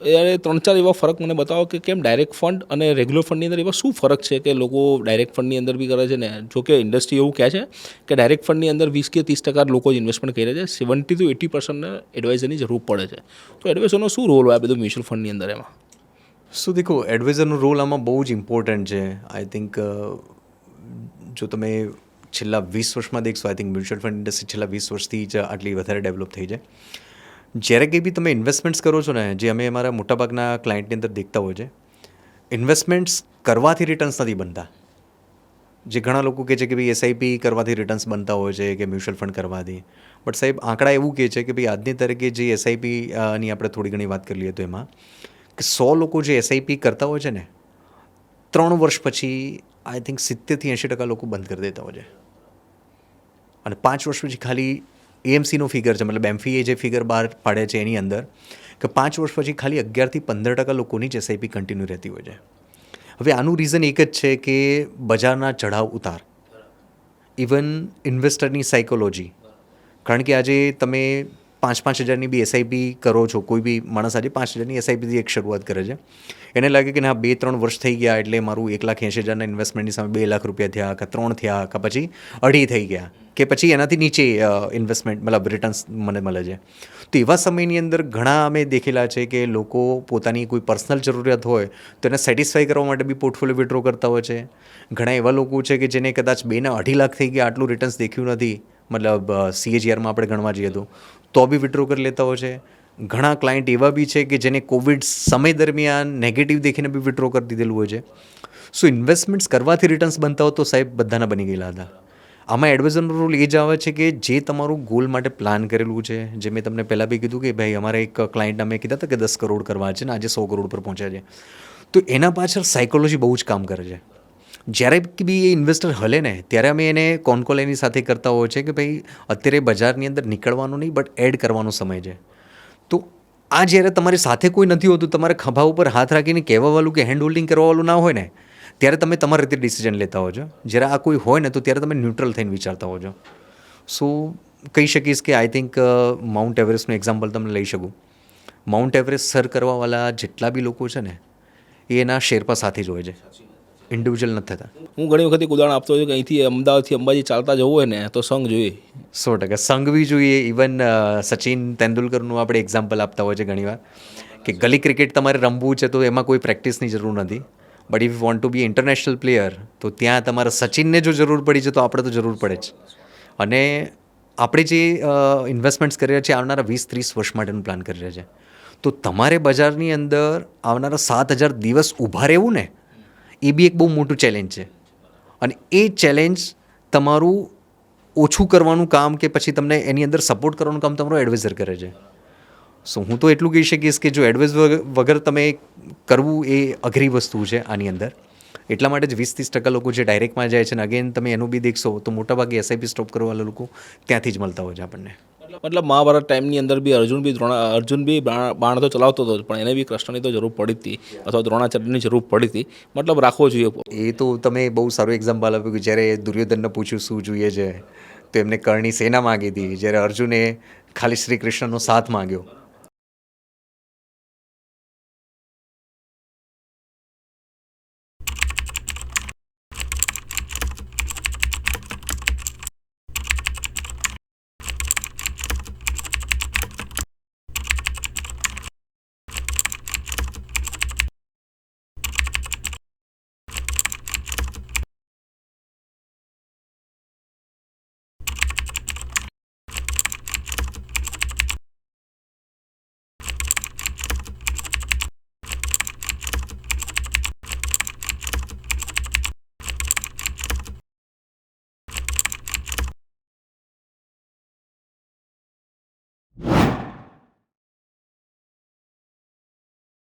એ 3-4 એવા ફરક મને બતાવો કે કેમ ડાયરેક્ટ ફંડ અને રેગ્યુલર ફંડની અંદર એવા શું ફરક છે કે લોકો ડાયરેક્ટ ફંડની અંદર બી કરે છે ને? જો કે ઇન્ડસ્ટ્રી એવું કહે છે કે ડાયરેક્ટ ફંડની અંદર 20 કે 30% લોકો જ ઇન્વેસ્ટમેન્ટ કરે છે, 70 to 80% એડવાઇઝરની જરૂર પડે છે. તો એડવાઇઝરનો શું રોલ હોય આ બધું મ્યુચ્યુઅલ ફંડની અંદર એમાં? શું દેખો, એડવાઇઝરનો રોલ આમાં બહુ જ ઇમ્પોર્ટન્ટ છે. આઈ થિંક જો તમે છેલ્લા 20 વર્ષમાં દેખશો, I think mutual fund industry છેલ્લા 20 વર્ષથી જ આટલી વધારે ડેવલપ થઈ છે. જ્યારે કંઈ બી તમે ઇન્વેસ્ટમેન્ટ્સ કરો છો ને, જે અમે અમારા મોટાભાગના ક્લાયન્ટની અંદર દેખતા હોય છે, ઇન્વેસ્ટમેન્ટ્સ કરવાથી રિટર્ન્સ નથી બનતા. જે ઘણા લોકો કહે છે કે ભાઈ એસઆઈપી કરવાથી રિટર્ન્સ બનતા હોય છે કે મ્યુચ્યુઅલ ફંડ કરવાથી, બટ સાહેબ આંકડા એવું કહે છે કે ભાઈ આજની તારીખે જે એસઆઈપીની આપણે થોડી ઘણી વાત કરી લઈએ તો એમાં કે 100 લોકો જે એસઆઈપી કરતા હોય છે ને, 3 વર્ષ પછી આઈ થિંક 70-80% લોકો બંધ કરી દેતા હોય છે. અને 5 વર્ષ પછી ખાલી એએમસીનો ફિગર છે, મતલબ એમફીએ જે ફિગર બહાર પાડે છે એની અંદર કે 5 વર્ષ પછી ખાલી 11-15% લોકોની જ એસઆઈપી કન્ટિન્યુ રહેતી હોય છે. હવે આનું રીઝન એક જ છે કે બજારના ચઢાવ ઉતાર, ઇવન ઇન્વેસ્ટરની સાયકોલોજી. કારણ કે આજે તમે 5-5 હજારની બી એસઆઈપી કરો છો, કોઈ બી માણસ આજે 5 હજારની એસઆઈપીથી એક શરૂઆત કરે છે, એને લાગે કે ના 2-3 વર્ષ થઈ ગયા એટલે મારું 1,80,000ના ઇન્વેસ્ટમેન્ટની સામે 2 લાખ રૂપિયા થયા, કે 3 થયા, કે પછી 2.5 થઈ ગયા, કે પછી એનાથી નીચે ઇન્વેસ્ટમેન્ટ મતલબ રિટર્ન્સ મને મળે છે. તો એવા સમયની અંદર ઘણા અમે દેખેલા છે કે લોકો પોતાની કોઈ પર્સનલ જરૂરિયાત હોય તો એને સેટિસ્ફાઈ કરવા માટે બી પોર્ટફોલિયો વિડ્રો કરતા હોય છે. ઘણા એવા લોકો છે કે જેને કદાચ 2.5 લાખ થઈ ગયા, આટલું રિટર્ન્સ દેખ્યું નથી, મતલબ CAGRમાં આપણે ગણવા જઈએ તો બી વિડ્રો કરી લેતા હોય છે. ઘણા ક્લાયન્ટ એવા બી છે કે જેને કોવિડ સમય દરમિયાન નેગેટિવ દેખીને બી વિડ્રો કરી દીધેલું હોય છે. સો ઇન્વેસ્ટમેન્ટ્સ કરવાથી રિટર્ન્સ બનતા હોય તો સાહેબ બધાના બની ગયેલા હતા. આમાં એડવાઇઝરનો રોલ એ જ આવે છે કે જે તમારું ગોલ માટે પ્લાન કરેલું છે, જે મેં તમને પહેલાં બી કીધું કે ભાઈ અમારા એક ક્લાયન્ટના મેં કીધા હતા કે 10 કરોડ કરવા છે ને આજે 100 કરોડ પર પહોંચ્યા છે, તો એના પાછળ સાયકોલોજી બહુ જ કામ કરે છે. જ્યારે બી એ ઇન્વેસ્ટર હલે ને ત્યારે અમે એને કોલ એની સાથે કરતા હોય છે કે ભાઈ અત્યારે બજારની અંદર નીકળવાનું નહીં બટ એડ કરવાનો સમય છે. તો આ જ્યારે તમારી સાથે કોઈ નથી હોતું, તમારે ખભા ઉપર હાથ રાખીને કહેવાવાળું કે હેન્ડ હોલ્ડિંગ કરવાવાળું ના હોય ને, ત્યારે તમે તમારી રીતે ડિસિઝન લેતા હો છો. જ્યારે આ કોઈ હોય ને તો ત્યારે તમે ન્યુટ્રલ થઈને વિચારતા હો છો. સો કહી શકીશ કે આઈ થિંક માઉન્ટ એવરેસ્ટનું એક્ઝામ્પલ તમને લઈ શકું. માઉન્ટ એવરેસ્ટ સર કરવાવાળા જેટલા બી લોકો છે ને એ એના શેરપા સાથે જ હોય છે, ઇન્ડિવિજ્યુઅલ નથી થતા. હું ઘણી વખત એક ઉદાહરણ આપતો હોઉં કે અહીંથી અમદાવાદથી અંબાજી ચાલતા જવું હોય ને તો સંઘ જોઈએ. 100% સંઘ બી જોઈએ. ઇવન સચિન તેંડુલકરનું આપણે એક્ઝામ્પલ આપતા હોય છે ઘણીવાર કે ગલી ક્રિકેટ તમારે રમવું છે તો એમાં કોઈ પ્રેક્ટિસની જરૂર નથી, but if you want to be international player તો ત્યાં તમારે સચિનને જો જરૂર પડી છે તો આપણે તો જરૂર પડે જ. અને આપણે જે ઇન્વેસ્ટમેન્ટ્સ કરી રહ્યા છીએ આવનારા 20-30 વર્ષ માટેનું પ્લાન કરી રહ્યા છે, તો તમારે બજારની અંદર આવનારા 7,000 દિવસ ઊભા રહેવું ને એ બી એક બહુ મોટું ચેલેન્જ છે. અને એ ચેલેન્જ તમારું ઓછું કરવાનું કામ કે પછી તમને એની અંદર સપોર્ટ કરવાનું કામ તમારો એડવાઇઝર કરે છે. સો હું તો એટલું કહી શકીશ કે જો એડવાઇસ વગર તમે કરવું એ અઘરી વસ્તુ છે આની અંદર. એટલા માટે જ 20-30% લોકો જે ડાયરેક્ટમાં જાય છે ને અગેન તમે એનું બી દેખશો તો મોટાભાગે એસઆઈપી સ્ટોપ કરવાવાળા લોકો ત્યાંથી જ મળતા હોય છે આપણને. મતલબ મહાભારત ટાઈમની અંદર બી અર્જુન બી બાણ તો ચલાવતો હતો પણ એને બી કૃષ્ણની તો જરૂર પડી હતી અથવા દ્રોણાચાર્યની જરૂર પડી હતી. મતલબ રાખવો જોઈએ. એ તો તમે બહુ સારું એક્ઝામ્પલ આપ્યું કે જ્યારે દુર્યોધનને પૂછ્યું શું જોઈએ છે તો એમને કર્ણની સેના માગી હતી, જ્યારે અર્જુને ખાલી શ્રી કૃષ્ણનો સાથ માગ્યો.